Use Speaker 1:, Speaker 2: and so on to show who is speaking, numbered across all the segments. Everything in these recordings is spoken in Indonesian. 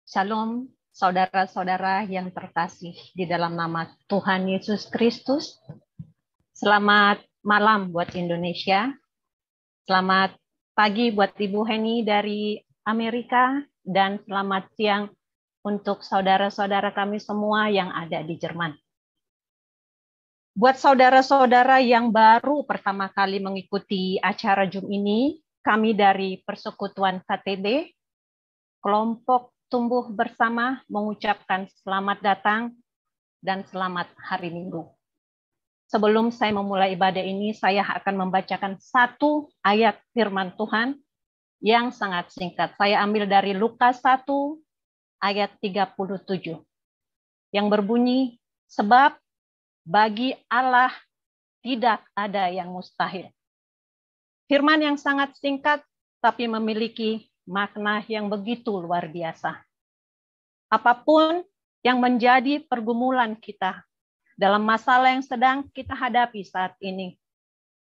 Speaker 1: Shalom, saudara-saudara yang terkasih di dalam nama Tuhan Yesus Kristus. Selamat malam buat Indonesia. Selamat pagi buat Ibu Heni dari Amerika. Dan selamat siang untuk saudara-saudara kami semua yang ada di Jerman. Buat saudara-saudara yang baru pertama kali mengikuti acara Zoom ini, kami dari Persekutuan KTB, kelompok Tumbuh Bersama mengucapkan selamat datang dan selamat hari Minggu. Sebelum saya memulai ibadah ini, saya akan membacakan satu ayat firman Tuhan yang sangat singkat. Saya ambil dari Lukas 1 ayat 37 yang berbunyi, sebab bagi Allah tidak ada yang mustahil. Firman yang sangat singkat tapi memiliki makna yang begitu luar biasa. Apapun yang menjadi pergumulan kita dalam masalah yang sedang kita hadapi saat ini,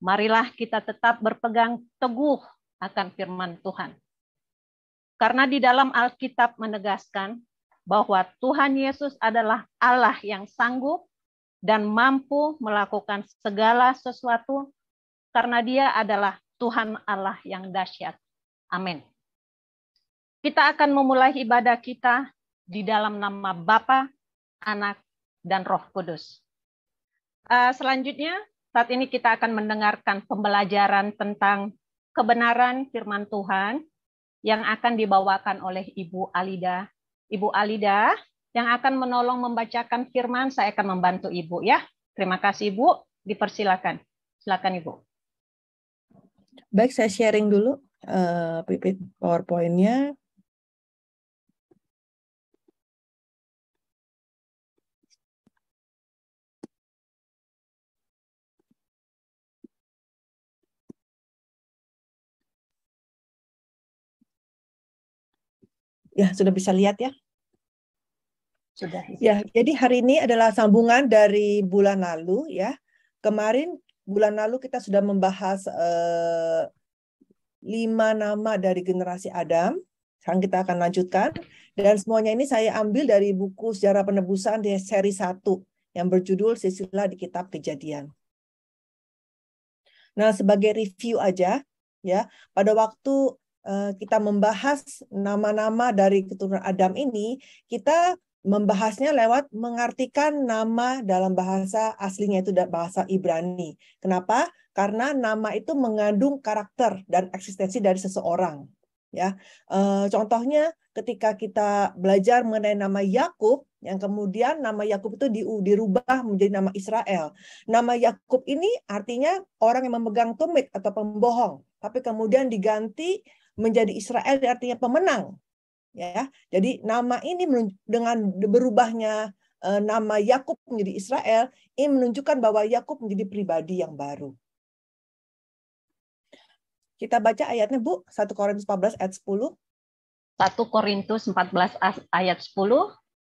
Speaker 1: marilah kita tetap berpegang teguh akan firman Tuhan. Karena di dalam Alkitab menegaskan bahwa Tuhan Yesus adalah Allah yang sanggup dan mampu melakukan segala sesuatu karena Dia adalah Tuhan Allah yang dahsyat. Amin. Kita akan memulai ibadah kita di dalam nama Bapa, Anak, dan Roh Kudus. Selanjutnya, saat ini kita akan mendengarkan pembelajaran tentang kebenaran firman Tuhan yang akan dibawakan oleh Ibu Alida. Ibu Alida yang akan menolong membacakan firman, saya akan membantu Ibu ya. Terima kasih Ibu, dipersilakan. Silakan Ibu.
Speaker 2: Baik, saya sharing dulu PowerPoint-nya. Ya, sudah bisa lihat ya?
Speaker 1: Sudah.
Speaker 2: Ya, jadi hari ini adalah sambungan dari bulan lalu ya. Kemarin bulan lalu kita sudah membahas 5 nama dari generasi Adam. Sekarang kita akan lanjutkan. Dan semuanya ini saya ambil dari buku Sejarah Penebusan di seri 1 yang berjudul Silsilah di Kitab Kejadian. Nah, sebagai review aja ya, pada waktu kita membahas nama-nama dari keturunan Adam ini, kita membahasnya lewat mengartikan nama dalam bahasa aslinya, itu bahasa Ibrani. Kenapa? Karena nama itu mengandung karakter dan eksistensi dari seseorang. Ya, contohnya ketika kita belajar mengenai nama Yakub, yang kemudian nama Yakub itu dirubah menjadi nama Israel. Nama Yakub ini artinya orang yang memegang tumit atau pembohong, tapi kemudian diganti menjadi Israel, artinya pemenang. Ya, jadi nama ini dengan berubahnya nama Yakub menjadi Israel, ini menunjukkan bahwa Yakub menjadi pribadi yang baru. Kita baca ayatnya, Bu, 1 Korintus 14 ayat 10.
Speaker 1: 1 Korintus 14 ayat 10,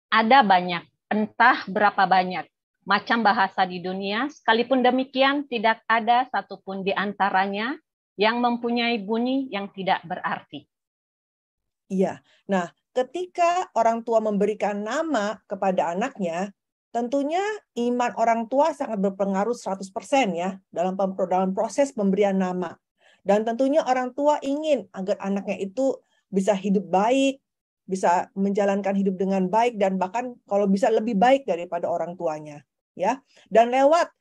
Speaker 1: ada banyak, entah berapa banyak macam bahasa di dunia, sekalipun demikian tidak ada satupun di antaranya yang mempunyai bunyi yang tidak berarti.
Speaker 2: Iya. Nah, ketika orang tua memberikan nama kepada anaknya, tentunya iman orang tua sangat berpengaruh 100% ya dalam proses pemberian nama. Dan tentunya orang tua ingin agar anaknya itu bisa hidup baik, bisa menjalankan hidup dengan baik, dan bahkan kalau bisa lebih baik daripada orang tuanya. Ya. Dan lewat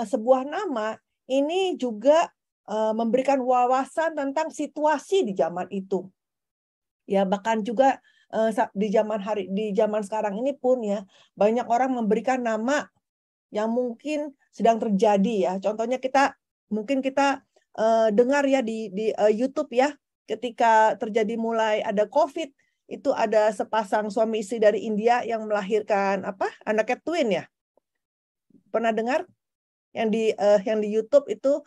Speaker 2: sebuah nama, ini juga memberikan wawasan tentang situasi di zaman itu. Ya, bahkan juga di zaman sekarang ini pun ya, banyak orang memberikan nama yang mungkin sedang terjadi ya. Contohnya mungkin kita dengar ya di YouTube ya, ketika terjadi mulai ada COVID, itu ada sepasang suami istri dari India yang melahirkan anaknya twin ya. Pernah dengar yang di YouTube itu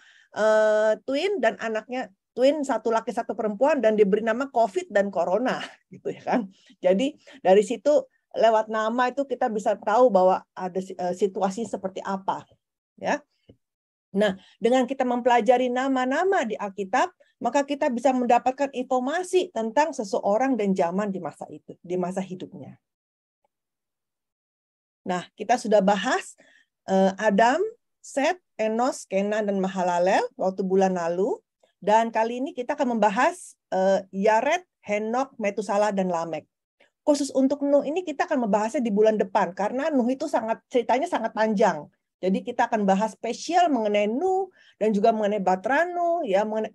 Speaker 2: twin dan anaknya twin, satu laki satu perempuan, dan diberi nama COVID dan Corona gitu ya kan. Jadi dari situ lewat nama itu kita bisa tahu bahwa ada situasi seperti apa ya. Nah, dengan kita mempelajari nama-nama di Alkitab, maka kita bisa mendapatkan informasi tentang seseorang dan zaman di masa itu, di masa hidupnya. Nah, kita sudah bahas Adam, Set, Enos, Kenan, dan Mahalalel waktu bulan lalu. Dan kali ini kita akan membahas Yared, Henok, Metusalah, dan Lamek. Khusus untuk Nuh ini kita akan membahasnya di bulan depan, karena Nuh itu ceritanya sangat panjang. Jadi kita akan bahas spesial mengenai Nuh dan juga mengenai Batra Nuh, ya, mengenai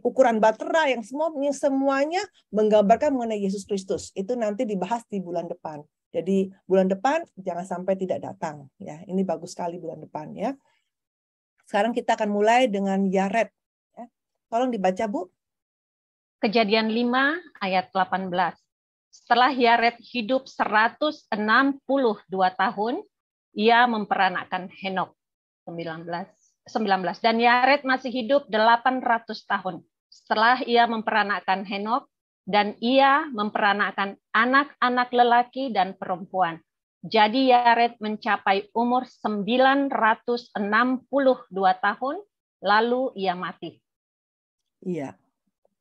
Speaker 2: ukuran Batra yang semuanya menggambarkan mengenai Yesus Kristus. Itu nanti dibahas di bulan depan. Jadi bulan depan jangan sampai tidak datang, ya. Ini bagus sekali bulan depan, ya. Sekarang kita akan mulai dengan Yared. Ya. Tolong dibaca, Bu.
Speaker 1: Kejadian 5 ayat 18. Setelah Yared hidup 162 tahun, ia memperanakkan Henok 19. Dan Yared masih hidup 800 tahun. Setelah ia memperanakkan Henok, dan ia memperanakkan anak-anak lelaki dan perempuan. Jadi Yared mencapai umur 962 tahun, lalu ia mati.
Speaker 2: Iya.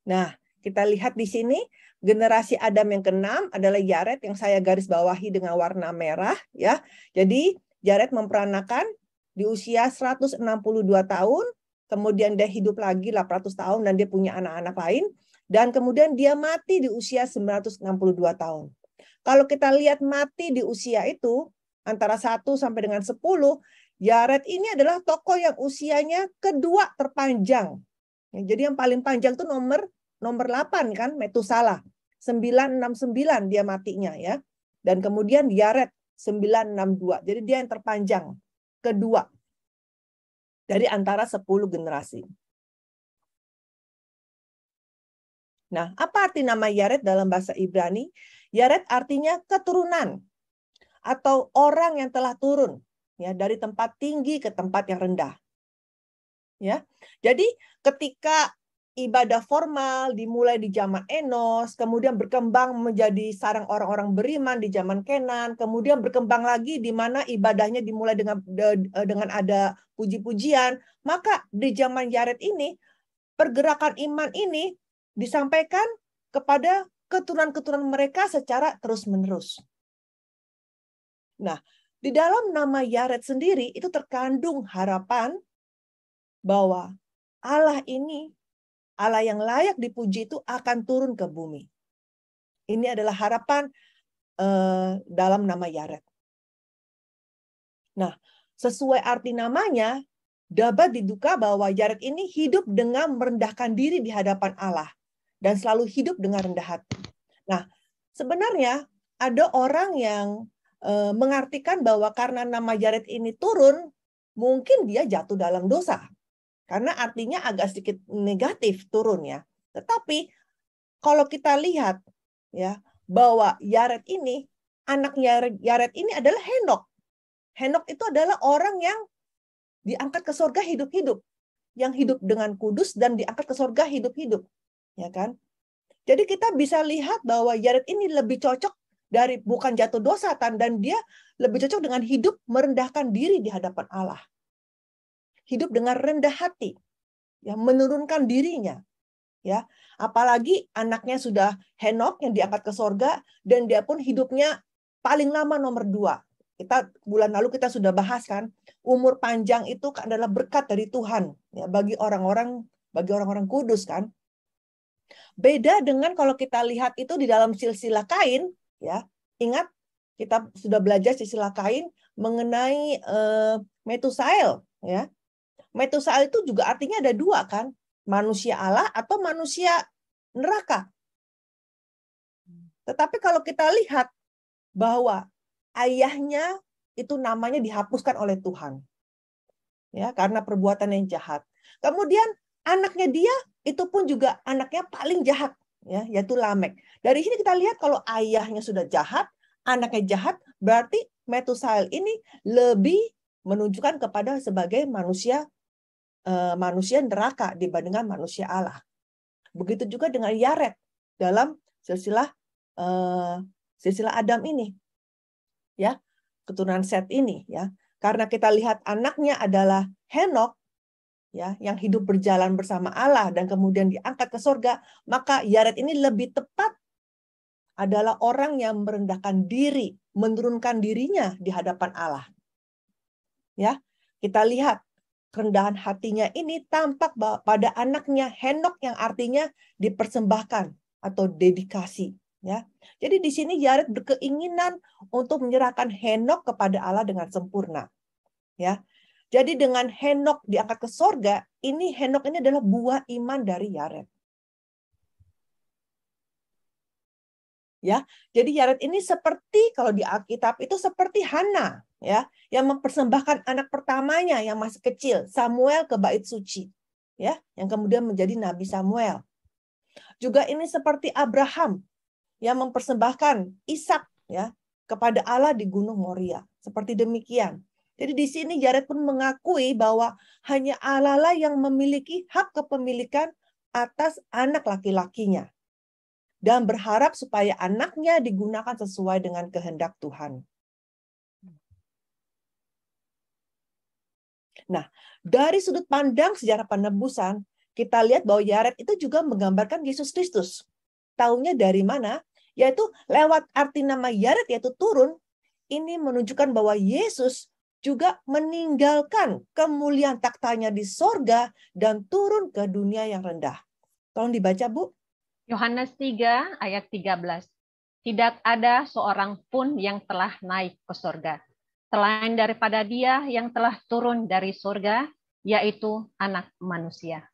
Speaker 2: Nah, kita lihat di sini generasi Adam yang ke-6 adalah Yared yang saya garis bawahi dengan warna merah, ya. Jadi Yared memperanakan di usia 162 tahun, kemudian dia hidup lagi 800 tahun dan dia punya anak-anak lain, dan kemudian dia mati di usia 962 tahun. Kalau kita lihat mati di usia itu antara 1 sampai dengan 10, Yared ini adalah tokoh yang usianya kedua terpanjang. Jadi yang paling panjang itu nomor 8 kan, Metusalah. 969 dia matinya, ya. Dan kemudian Yared 962. Jadi dia yang terpanjang kedua dari antara 10 generasi. Nah, apa arti nama Yared dalam bahasa Ibrani? Yared artinya keturunan atau orang yang telah turun, ya, dari tempat tinggi ke tempat yang rendah. Ya. Jadi ketika ibadah formal dimulai di zaman Enos, kemudian berkembang menjadi sarang orang-orang beriman di zaman Kenan, kemudian berkembang lagi di mana ibadahnya dimulai dengan ada puji-pujian, maka di zaman Yared ini pergerakan iman ini disampaikan kepada keturunan-keturunan mereka secara terus-menerus. Nah, di dalam nama Yared sendiri itu terkandung harapan bahwa Allah ini, Allah yang layak dipuji itu akan turun ke bumi. Ini adalah harapan dalam nama Yared. Nah, sesuai arti namanya, dapat diduga bahwa Yared ini hidup dengan merendahkan diri di hadapan Allah dan selalu hidup dengan rendah hati. Nah, sebenarnya ada orang yang mengartikan bahwa karena nama Yared ini turun, mungkin dia jatuh dalam dosa. Karena artinya agak sedikit negatif turun, ya. Tetapi kalau kita lihat, ya, bahwa Yared ini, anak Yared ini adalah Henok. Henok itu adalah orang yang diangkat ke surga hidup-hidup, yang hidup dengan kudus dan diangkat ke surga hidup-hidup, ya kan? Jadi kita bisa lihat bahwa Yared ini lebih cocok dari bukan jatuh dosa, dan dia lebih cocok dengan hidup merendahkan diri di hadapan Allah. Hidup dengan rendah hati, ya, menurunkan dirinya, ya. Apalagi anaknya sudah Henok yang diangkat ke sorga, dan dia pun hidupnya paling lama nomor 2. Bulan lalu kita sudah bahas kan, umur panjang itu adalah berkat dari Tuhan, ya, bagi orang-orang kudus kan. Beda dengan kalau kita lihat itu di dalam silsilah Kain, ya. Ingat kita sudah belajar silsilah Kain mengenai Metusael, ya. Metusael itu juga artinya ada 2 kan, manusia Allah atau manusia neraka. Tetapi kalau kita lihat bahwa ayahnya itu namanya dihapuskan oleh Tuhan, ya, karena perbuatan yang jahat. Kemudian anaknya dia itu pun juga anaknya paling jahat, ya, yaitu Lamek. Dari sini kita lihat kalau ayahnya sudah jahat, anaknya jahat, berarti Metusael ini lebih menunjukkan kepada sebagai manusia neraka dibandingkan manusia Allah. Begitu juga dengan Yared dalam silsilah Adam ini, ya, keturunan Set ini, ya. Karena kita lihat anaknya adalah Henok, ya, yang hidup berjalan bersama Allah dan kemudian diangkat ke surga, maka Yared ini lebih tepat adalah orang yang merendahkan diri, menurunkan dirinya di hadapan Allah. Ya, kita lihat kerendahan hatinya ini tampak pada anaknya Henok yang artinya dipersembahkan atau dedikasi. Ya, jadi di sini Yared berkeinginan untuk menyerahkan Henok kepada Allah dengan sempurna. Ya, jadi dengan Henok diangkat ke sorga, ini Henok ini adalah buah iman dari Yared. Ya, jadi Yared ini seperti kalau di Alkitab itu seperti Hana, ya, yang mempersembahkan anak pertamanya yang masih kecil, Samuel ke bait suci, ya, yang kemudian menjadi Nabi Samuel. Juga ini seperti Abraham yang mempersembahkan Ishak, ya, kepada Allah di Gunung Moria. Seperti demikian. Jadi di sini Yared pun mengakui bahwa hanya Allah lah yang memiliki hak kepemilikan atas anak laki-lakinya. Dan berharap supaya anaknya digunakan sesuai dengan kehendak Tuhan. Nah, dari sudut pandang sejarah penebusan, kita lihat bahwa Yared itu juga menggambarkan Yesus Kristus. Taunya dari mana? Yaitu lewat arti nama Yared, yaitu turun. Ini menunjukkan bahwa Yesus juga meninggalkan kemuliaan taktanya di sorga dan turun ke dunia yang rendah. Tolong dibaca, Bu.
Speaker 1: Yohanes 3 ayat 13. Tidak ada seorang pun yang telah naik ke surga, selain daripada Dia yang telah turun dari surga, yaitu Anak Manusia.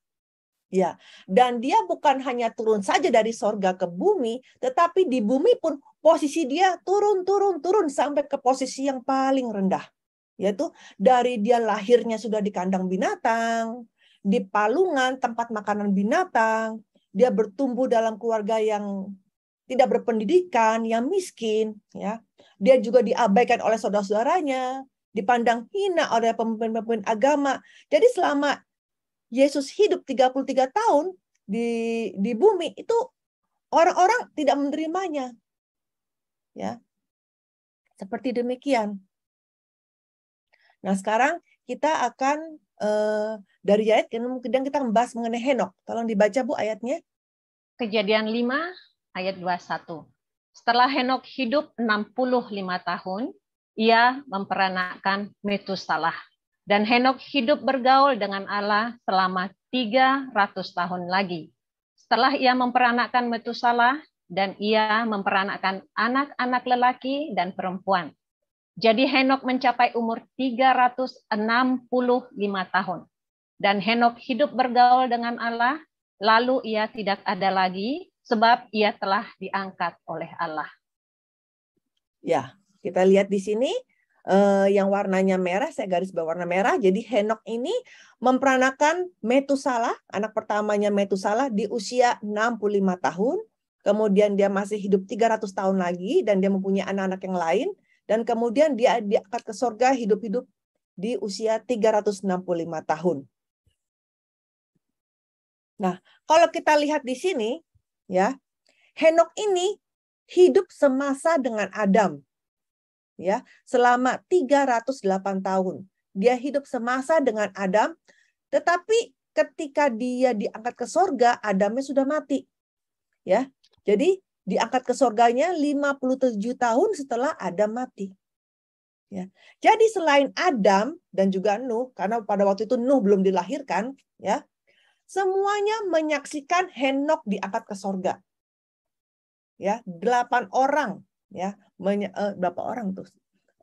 Speaker 2: Ya, dan dia bukan hanya turun saja dari sorga ke bumi, tetapi di bumi pun posisi dia turun sampai ke posisi yang paling rendah. Yaitu dari dia lahirnya sudah di kandang binatang, di palungan tempat makanan binatang, dia bertumbuh dalam keluarga yang tidak berpendidikan, yang miskin, ya. Dia juga diabaikan oleh saudara-saudaranya, dipandang hina oleh pemimpin-pemimpin agama. Jadi selama Yesus hidup 33 tahun di bumi, itu orang-orang tidak menerimanya. Ya. Seperti demikian. Nah, sekarang kita akan dari Yared, kemudian kita membahas mengenai Henok. Tolong dibaca, Bu, ayatnya.
Speaker 1: Kejadian 5 ayat 21. Setelah Henok hidup 65 tahun, ia memperanakkan Metusalah. Dan Henok hidup bergaul dengan Allah selama 300 tahun lagi. Setelah ia memperanakkan Metusalah, dan ia memperanakkan anak-anak lelaki dan perempuan. Jadi Henok mencapai umur 365 tahun. Dan Henok hidup bergaul dengan Allah, lalu ia tidak ada lagi, sebab ia telah diangkat oleh Allah.
Speaker 2: Ya, kita lihat di sini yang warnanya merah, saya garis bawah warna merah. Jadi Henok ini memperanakan Metusalah, anak pertamanya Metusalah di usia 65 tahun. Kemudian dia masih hidup 300 tahun lagi dan dia mempunyai anak-anak yang lain. Dan kemudian dia diangkat ke surga hidup-hidup di usia 365 tahun. Nah, kalau kita lihat di sini, ya, Henok ini hidup semasa dengan Adam. Ya, selama 308 tahun. Dia hidup semasa dengan Adam, tetapi ketika dia diangkat ke surga, Adamnya sudah mati. Ya. Jadi diangkat ke surganya 57 tahun setelah Adam mati. Ya. Jadi selain Adam dan juga Nuh, karena pada waktu itu Nuh belum dilahirkan, ya, semuanya menyaksikan Henok diangkat ke surga. Ya, 8 orang, ya, berapa orang tuh?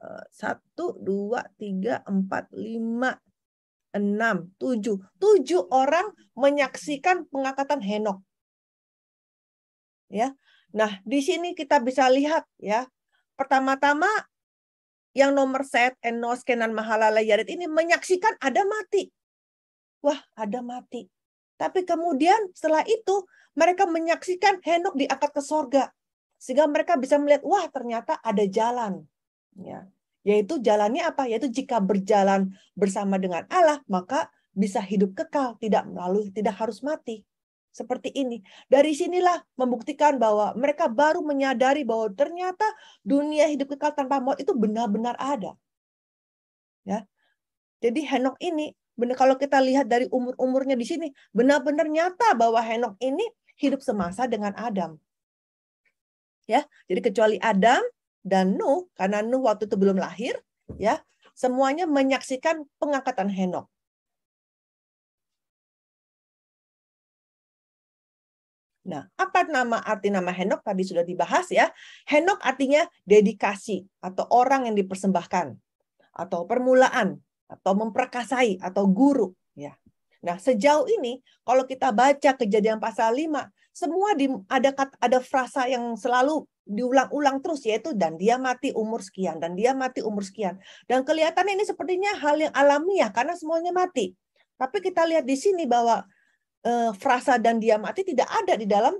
Speaker 2: 1, 2, 3, 4, 5, 6, 7. 7 orang menyaksikan pengangkatan Henok. Ya. Nah, di sini kita bisa lihat, ya. Pertama-tama yang nomor Set, Enos, Kenan, Mahalalel, Yared ini menyaksikan Adam mati. Wah, Adam mati. Tapi kemudian setelah itu mereka menyaksikan Henok diangkat ke sorga. Sehingga mereka bisa melihat, wah ternyata ada jalan. Ya. Yaitu jalannya apa? Yaitu jika berjalan bersama dengan Allah, maka bisa hidup kekal, tidak harus mati. Seperti ini. Dari sinilah membuktikan bahwa mereka baru menyadari bahwa ternyata dunia hidup kekal tanpa maut itu benar-benar ada. Ya. Jadi Henok ini Benar, kalau kita lihat dari umur-umurnya di sini, benar-benar nyata bahwa Henokh ini hidup semasa dengan Adam. Ya, jadi kecuali Adam dan Nuh, karena Nuh waktu itu belum lahir, ya, semuanya menyaksikan pengangkatan Henokh. Nah, apa arti nama Henokh tadi sudah dibahas ya. Henokh artinya dedikasi atau orang yang dipersembahkan atau permulaan atau memperkasai atau guru ya. Nah, sejauh ini kalau kita baca Kejadian pasal 5, semua ada frasa yang selalu diulang-ulang terus, yaitu dan dia mati umur sekian, dan dia mati umur sekian. Dan kelihatannya ini sepertinya hal yang alamiah karena semuanya mati. Tapi kita lihat di sini bahwa frasa dan dia mati tidak ada di dalam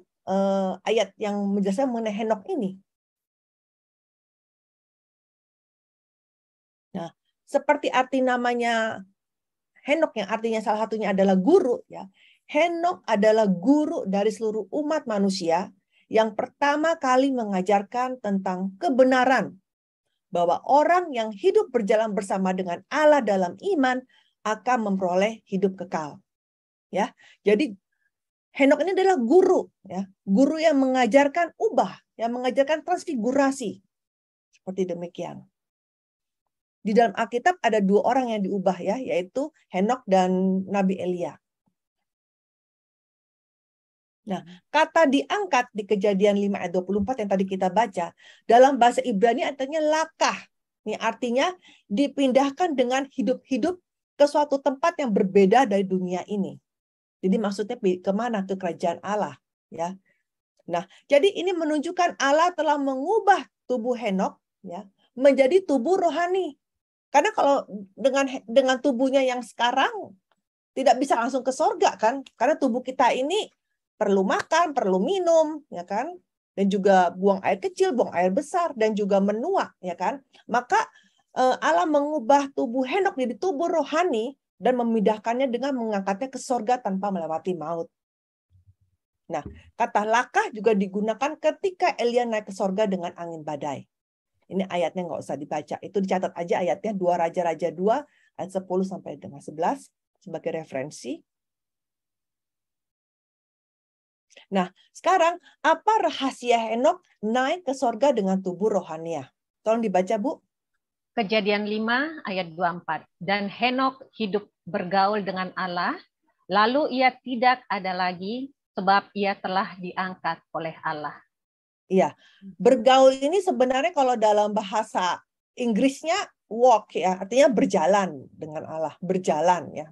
Speaker 2: ayat yang menjelaskan mengenai Henokh ini. Nah, seperti arti namanya Henokh yang artinya salah satunya adalah guru, ya. Henokh adalah guru dari seluruh umat manusia yang pertama kali mengajarkan tentang kebenaran bahwa orang yang hidup berjalan bersama dengan Allah dalam iman akan memperoleh hidup kekal. Ya, jadi Henokh ini adalah guru, ya, guru yang mengajarkan ubah, yang mengajarkan transfigurasi, seperti demikian. Di dalam Alkitab ada 2 orang yang diubah, ya, yaitu Henokh dan Nabi Elia. Nah, kata diangkat di Kejadian 5 ayat 24 yang tadi kita baca, dalam bahasa Ibrani artinya lakah. Ini artinya dipindahkan dengan hidup-hidup ke suatu tempat yang berbeda dari dunia ini. Jadi maksudnya kemana? Ke kerajaan Allah. Ya. Nah, jadi ini menunjukkan Allah telah mengubah tubuh Henokh ya, menjadi tubuh rohani. Karena kalau dengan tubuhnya yang sekarang tidak bisa langsung ke sorga kan? Karena tubuh kita ini perlu makan, perlu minum, ya kan? Dan juga buang air kecil, buang air besar, dan juga menua, ya kan? Maka Allah mengubah tubuh Henokh jadi tubuh rohani dan memindahkannya dengan mengangkatnya ke sorga tanpa melewati maut. Nah, kata lakah juga digunakan ketika Elia naik ke sorga dengan angin badai. Ini ayatnya nggak usah dibaca. Itu dicatat aja ayatnya 2 Raja-Raja 2 ayat 10 sampai dengan 11 sebagai referensi. Nah, sekarang apa rahasia Henokh naik ke sorga dengan tubuh rohaniah? Tolong dibaca, Bu.
Speaker 1: Kejadian 5 ayat 24. Dan Henokh hidup bergaul dengan Allah, lalu ia tidak ada lagi sebab ia telah diangkat oleh Allah.
Speaker 2: Iya, bergaul ini sebenarnya kalau dalam bahasa Inggrisnya walk ya, artinya berjalan dengan Allah, berjalan ya.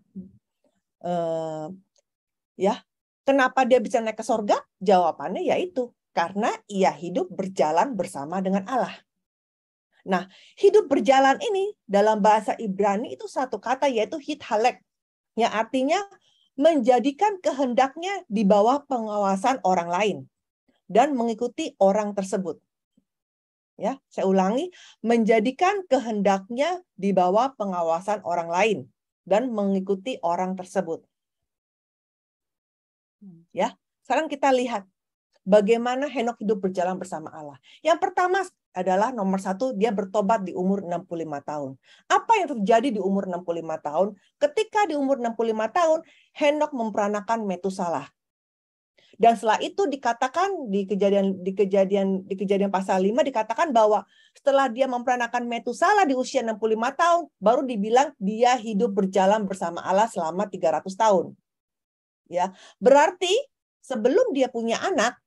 Speaker 2: Ya, kenapa dia bisa naik ke sorga? Jawabannya yaitu karena ia hidup berjalan bersama dengan Allah. Nah, hidup berjalan ini dalam bahasa Ibrani itu satu kata yaitu hithalek, yang artinya menjadikan kehendaknya di bawah pengawasan orang lain dan mengikuti orang tersebut. Ya, saya ulangi, menjadikan kehendaknya di bawah pengawasan orang lain dan mengikuti orang tersebut. Ya, sekarang kita lihat bagaimana Henokh hidup berjalan bersama Allah. Yang pertama adalah nomor 1, dia bertobat di umur 65 tahun. Apa yang terjadi di umur 65 tahun? Ketika di umur 65 tahun, Henokh memperanakan Metusalah. Dan setelah itu dikatakan di kejadian pasal 5 dikatakan bahwa setelah dia memperanakan Metusalah di usia 65 tahun, baru dibilang dia hidup berjalan bersama Allah selama 300 tahun. Ya, berarti sebelum dia punya anak,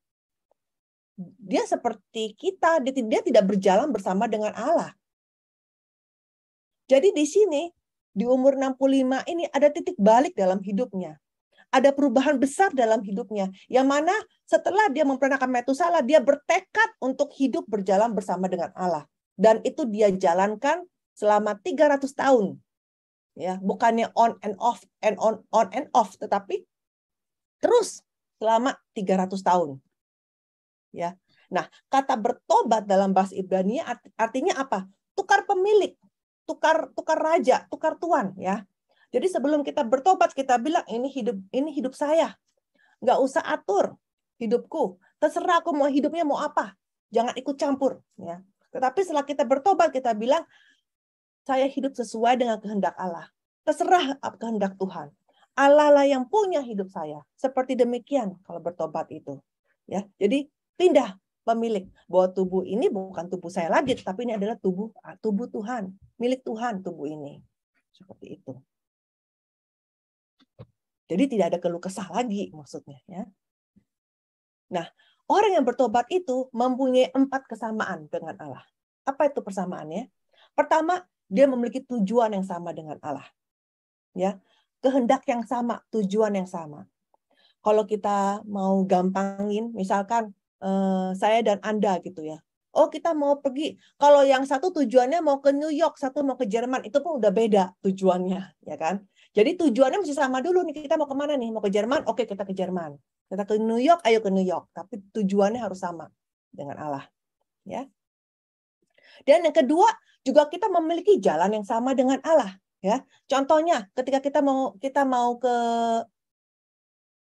Speaker 2: dia seperti kita, dia tidak berjalan bersama dengan Allah. Jadi di sini, di umur 65 ini ada titik balik dalam hidupnya. Ada perubahan besar dalam hidupnya. Yang mana setelah dia memperanakan Metusalah, dia bertekad untuk hidup berjalan bersama dengan Allah. Dan itu dia jalankan selama 300 tahun. Ya, bukannya on and off, on and off, tetapi terus selama 300 tahun. Ya. Nah, kata bertobat dalam bahasa Ibrani artinya apa? Tukar pemilik, tukar raja, tukar tuan, ya. Jadi sebelum kita bertobat, kita bilang ini hidup saya. Nggak usah atur hidupku. Terserah aku mau hidupnya mau apa. Jangan ikut campur, ya. Tetapi setelah kita bertobat, kita bilang saya hidup sesuai dengan kehendak Allah. terserah kehendak Tuhan. Allah lah yang punya hidup saya. Seperti demikian kalau bertobat itu. Ya, jadi pindah pemilik bahwa tubuh ini bukan tubuh saya lagi, tapi ini adalah tubuh Tuhan, milik Tuhan tubuh ini. Seperti itu. Jadi tidak ada keluh kesah lagi maksudnya. Ya. Nah, orang yang bertobat itu mempunyai 4 kesamaan dengan Allah. Apa itu persamaannya? Pertama, dia memiliki tujuan yang sama dengan Allah. Ya, kehendak yang sama, tujuan yang sama. Kalau kita mau gampangin, misalkan saya dan Anda gitu ya. Oh, kita mau pergi. Kalau yang satu tujuannya mau ke New York, satu mau ke Jerman, itu pun udah beda tujuannya, ya kan? Jadi tujuannya mesti sama dulu nih. Kita mau kemana nih? Mau ke Jerman? Oke, kita ke Jerman. Kita ke New York, ayo ke New York. Tapi tujuannya harus sama dengan Allah, ya. Dan yang kedua, juga kita memiliki jalan yang sama dengan Allah, ya. Contohnya, ketika kita mau ke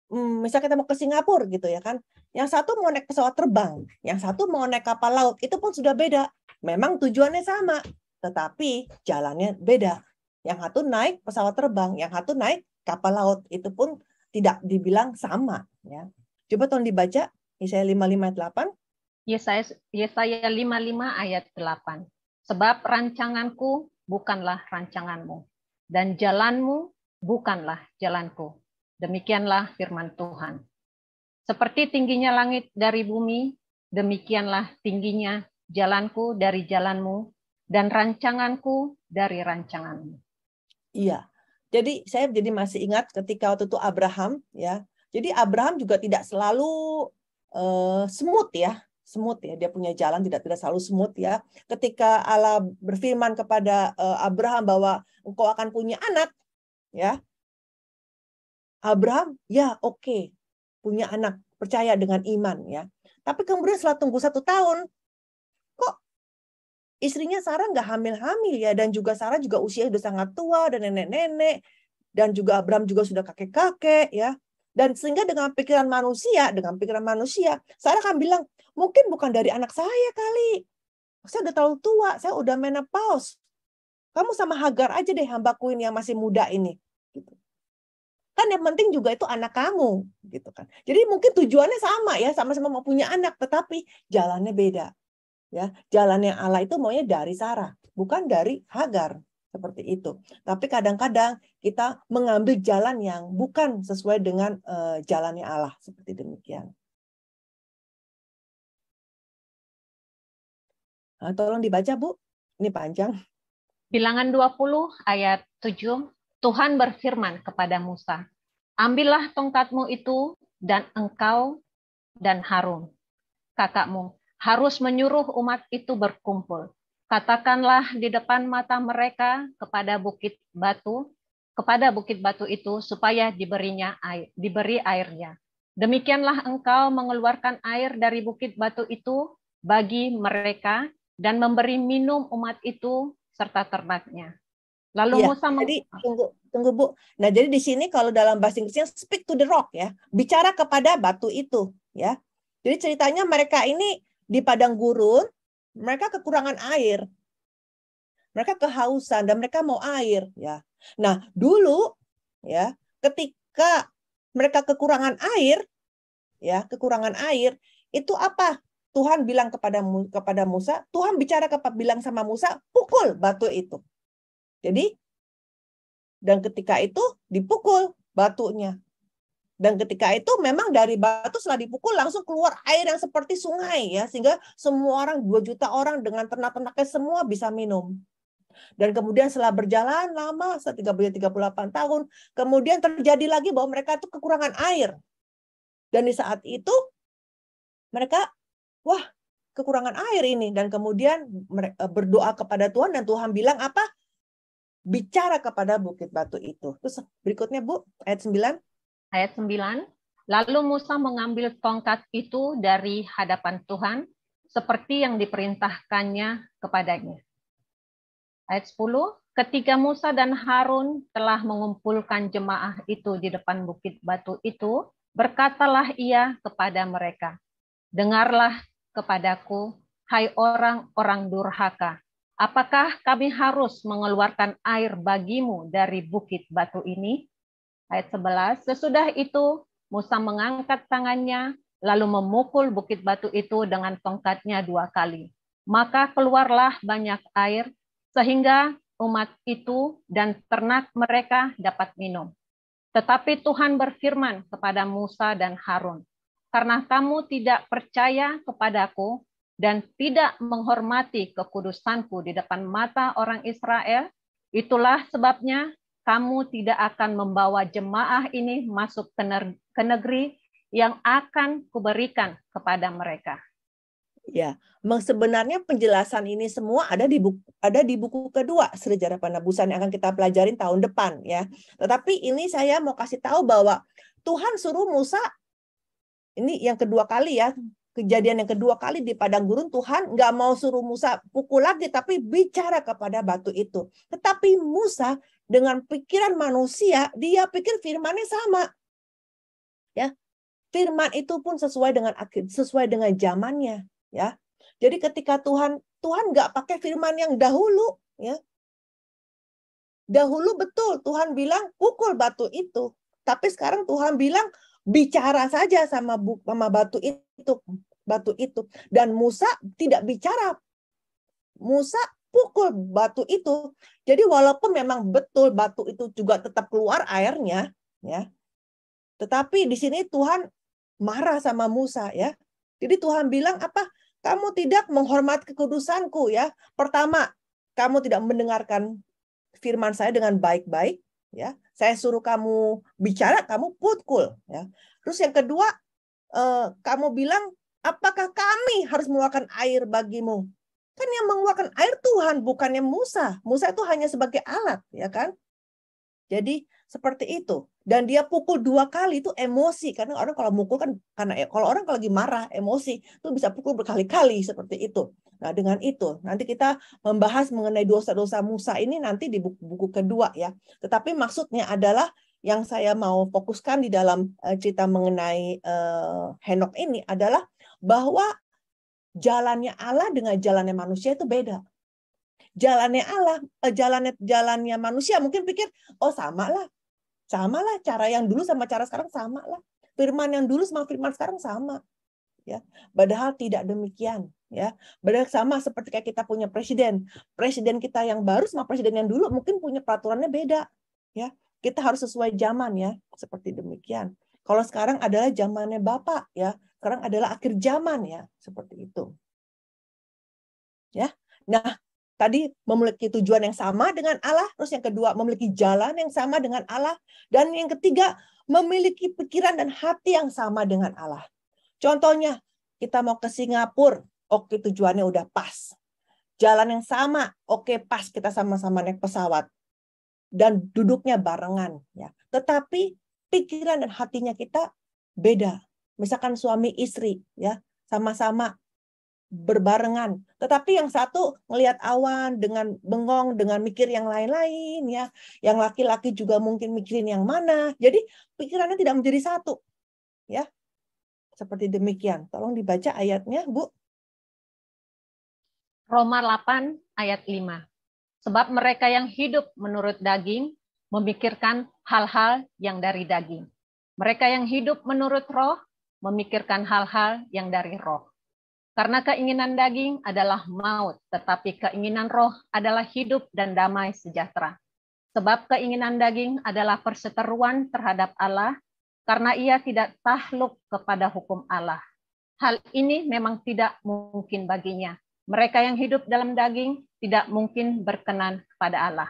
Speaker 2: misal kita mau ke Singapura gitu ya kan. Yang satu mau naik pesawat terbang, yang satu mau naik kapal laut, itu pun sudah beda. Memang tujuannya sama, tetapi jalannya beda. Yang satu naik pesawat terbang, yang satu naik kapal laut, itu pun tidak dibilang sama, ya. Coba tolong dibaca Yesaya 55 ayat 8.
Speaker 1: Yesaya 55 ayat 8. Sebab rancanganku bukanlah rancanganmu, dan jalanmu bukanlah jalanku. Demikianlah firman Tuhan. Seperti tingginya langit dari bumi, demikianlah tingginya jalanku dari jalanmu, dan rancanganku dari rancanganmu.
Speaker 2: Iya. Jadi saya masih ingat ketika waktu itu Abraham, ya. Jadi Abraham juga tidak selalu smooth ya. Smooth ya, dia punya jalan tidak selalu smooth ya. Ketika Allah berfirman kepada Abraham bahwa engkau akan punya anak, ya. Abraham, ya oke, punya anak, percaya dengan iman ya. Tapi kemudian setelah tunggu 1 tahun, kok istrinya Sarah nggak hamil-hamil ya, dan juga Sarah juga usia sudah sangat tua dan nenek-nenek, dan juga Abraham juga sudah kakek-kakek ya. Dan sehingga dengan pikiran manusia, Sarah akan bilang, mungkin bukan dari anak saya kali. Saya udah terlalu tua, saya udah menopause. Kamu sama Hagar aja deh, hambaku ini yang masih muda ini. Gitu. Kan yang penting juga itu anak kamu, gitu kan. Jadi mungkin tujuannya sama ya, sama-sama mau punya anak, tetapi jalannya beda. Ya, jalannya Allah itu maunya dari Sarah, bukan dari Hagar. Seperti itu. Tapi kadang-kadang kita mengambil jalan yang bukan sesuai dengan jalannya Allah. Seperti demikian. Nah, tolong dibaca, Bu. Ini panjang.
Speaker 1: Bilangan 20 ayat 7, Tuhan berfirman kepada Musa, ambillah tongkatmu itu dan engkau dan Harun, kakakmu, harus menyuruh umat itu berkumpul. Katakanlah di depan mata mereka kepada bukit batu itu supaya diberi airnya. Demikianlah engkau mengeluarkan air dari bukit batu itu bagi mereka dan memberi minum umat itu serta ternaknya. Lalu
Speaker 2: Iya,
Speaker 1: Musa
Speaker 2: jadi tunggu Bu. Nah, jadi di sini kalau dalam bahasa Inggrisnya speak to the rock ya, bicara kepada batu itu ya. Jadi ceritanya mereka ini di padang gurun, mereka kekurangan air. Mereka kehausan dan mereka mau air ya. Nah, dulu ya, ketika mereka kekurangan air ya, itu apa? Tuhan bilang kepada Musa, Tuhan bilang sama Musa, pukul batu itu. Jadi dan ketika itu dipukul batunya. Dan ketika itu memang dari batu setelah dipukul langsung keluar air yang seperti sungai ya, sehingga semua orang 2 juta orang dengan ternak-ternaknya semua bisa minum. Dan kemudian setelah berjalan lama, setelah 38 tahun, kemudian terjadi lagi bahwa mereka itu kekurangan air. Dan di saat itu mereka, wah, kekurangan air ini. Dan kemudian berdoa kepada Tuhan, dan Tuhan bilang apa? Bicara kepada bukit batu itu. Terus berikutnya Bu, ayat 9.
Speaker 1: Ayat 9. Lalu Musa mengambil tongkat itu dari hadapan Tuhan seperti yang diperintahkannya kepadanya. Ayat 10. Ketika Musa dan Harun telah mengumpulkan jemaah itu di depan bukit batu itu, berkatalah ia kepada mereka, dengarlah kepadaku, hai orang-orang durhaka. Apakah kami harus mengeluarkan air bagimu dari bukit batu ini? Ayat 11, sesudah itu Musa mengangkat tangannya, lalu memukul bukit batu itu dengan tongkatnya 2 kali. Maka keluarlah banyak air, sehingga umat itu dan ternak mereka dapat minum. Tetapi Tuhan berfirman kepada Musa dan Harun, karena kamu tidak percaya kepadaku, dan tidak menghormati kekudusanku di depan mata orang Israel, itulah sebabnya kamu tidak akan membawa jemaah ini masuk ke negeri yang akan kuberikan kepada mereka.
Speaker 2: Ya, sebenarnya penjelasan ini semua ada di buku kedua Sejarah Penebusan yang akan kita pelajarin tahun depan ya. Tetapi ini saya mau kasih tahu bahwa Tuhan suruh Musa, ini yang kedua kali ya, kejadian yang kedua kali di padang gurun, Tuhan nggak mau suruh Musa pukul lagi, tapi bicara kepada batu itu. Tetapi Musa dengan pikiran manusia, dia pikir firman-nya sama. Ya, firman itu pun sesuai dengan zamannya. Ya, jadi ketika Tuhan nggak pakai firman yang dahulu. Ya, dahulu betul Tuhan bilang pukul batu itu, tapi sekarang Tuhan bilang bicara saja sama batu itu, dan Musa tidak bicara. Musa pukul batu itu. Jadi walaupun memang betul batu itu juga tetap keluar airnya, ya. Tetapi di sini Tuhan marah sama Musa, ya. Jadi Tuhan bilang apa? Kamu tidak menghormati kekudusanku, ya. Pertama, kamu tidak mendengarkan firman saya dengan baik-baik, ya. Saya suruh kamu bicara, kamu pukul, ya. Terus yang kedua, kamu bilang, apakah kami harus mengeluarkan air bagimu? Kan yang mengeluarkan air Tuhan, bukannya Musa. Musa itu hanya sebagai alat, ya kan? Jadi seperti itu. Dan dia pukul 2 kali, itu emosi. Karena orang kalau mukul kan, kalau orang kalau lagi marah, emosi, itu bisa pukul berkali-kali seperti itu. Nah, dengan itu, nanti kita membahas mengenai dosa-dosa Musa ini nanti di buku kedua ya. Tetapi maksudnya adalah yang saya mau fokuskan di dalam cerita mengenai Henok ini adalah bahwa jalannya Allah dengan jalannya manusia itu beda. Jalannya Allah, jalannya manusia mungkin pikir, oh sama lah cara yang dulu sama cara sekarang sama lah. Firman yang dulu sama firman sekarang sama. Ya, padahal tidak demikian. Ya, padahal sama seperti kayak kita punya presiden. Presiden kita yang baru sama presiden yang dulu mungkin punya peraturannya beda. Ya, kita harus sesuai zaman ya, seperti demikian. Kalau sekarang adalah zamannya Bapak ya, sekarang adalah akhir zaman ya, seperti itu. Ya, nah tadi memiliki tujuan yang sama dengan Allah, terus yang kedua memiliki jalan yang sama dengan Allah, dan yang ketiga memiliki pikiran dan hati yang sama dengan Allah. Contohnya, kita mau ke Singapura, oke tujuannya udah pas. Jalan yang sama, oke pas kita sama-sama naik pesawat. Dan duduknya barengan. Ya. Tetapi pikiran dan hatinya kita beda. Misalkan suami istri, ya sama-sama berbarengan. Tetapi yang satu ngelihat awan dengan bengong, dengan mikir yang lain-lain, ya. Yang laki-laki juga mungkin mikirin yang mana. Jadi pikirannya tidak menjadi satu, ya. Seperti demikian. Tolong dibaca ayatnya, Bu.
Speaker 1: Roma 8 ayat 5. Sebab mereka yang hidup menurut daging memikirkan hal-hal yang dari daging. Mereka yang hidup menurut roh memikirkan hal-hal yang dari roh. Karena keinginan daging adalah maut, tetapi keinginan roh adalah hidup dan damai sejahtera. Sebab keinginan daging adalah perseteruan terhadap Allah, karena ia tidak takluk kepada hukum Allah. Hal ini memang tidak mungkin baginya. Mereka yang hidup dalam daging tidak mungkin berkenan kepada Allah.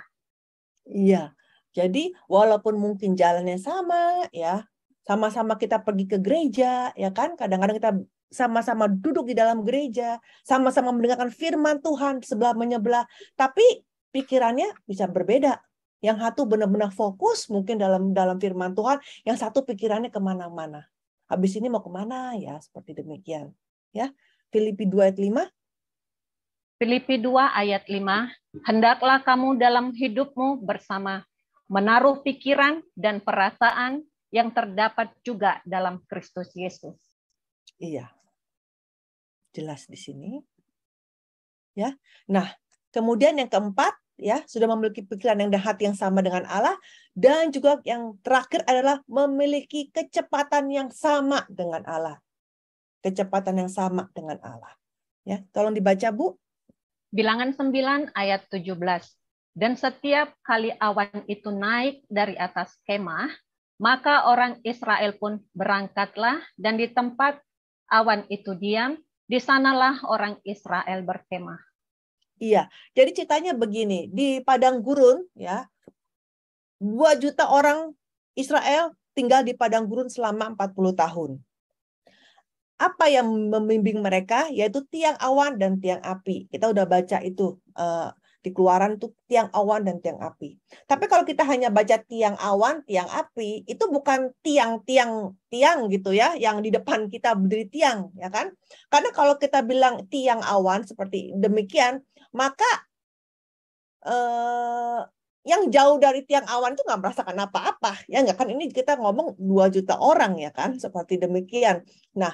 Speaker 2: Iya, jadi walaupun mungkin jalannya sama, ya, sama-sama kita pergi ke gereja, ya kan? Kadang-kadang kita sama-sama duduk di dalam gereja, sama-sama mendengarkan firman Tuhan sebelah menyebelah, tapi pikirannya bisa berbeda. Yang satu benar-benar fokus mungkin dalam firman Tuhan, yang satu pikirannya kemana-mana. Habis ini mau kemana? Ya, seperti demikian. Ya, Filipi 2 ayat 5.
Speaker 1: Filipi 2 ayat 5, hendaklah kamu dalam hidupmu bersama menaruh pikiran dan perasaan yang terdapat juga dalam Kristus Yesus.
Speaker 2: Iya. Jelas di sini. Ya. Nah, Kemudian yang keempat, ya, sudah memiliki pikiran dan hati yang sama dengan Allah, dan juga yang terakhir adalah memiliki kecepatan yang sama dengan Allah. Kecepatan yang sama dengan Allah. Ya, tolong dibaca, Bu.
Speaker 1: Bilangan 9 ayat 17. Dan setiap kali awan itu naik dari atas kemah, maka orang Israel pun berangkatlah, dan di tempat awan itu diam, di sanalah orang Israel berkemah.
Speaker 2: Iya, jadi ceritanya begini, di padang gurun, ya, 2 juta orang Israel tinggal di padang gurun selama 40 tahun. Apa yang membimbing mereka? Yaitu tiang awan dan tiang api. Kita udah baca itu di Keluaran tuh, tiang awan dan tiang api. Tapi kalau kita hanya baca tiang awan, tiang api, itu bukan tiang gitu ya, yang di depan kita berdiri tiang, ya kan? Karena kalau kita bilang tiang awan seperti demikian, maka yang jauh dari tiang awan itu nggak merasakan apa-apa, ya nggak kan? Ini kita ngomong 2 juta orang, ya kan? Seperti demikian. Nah,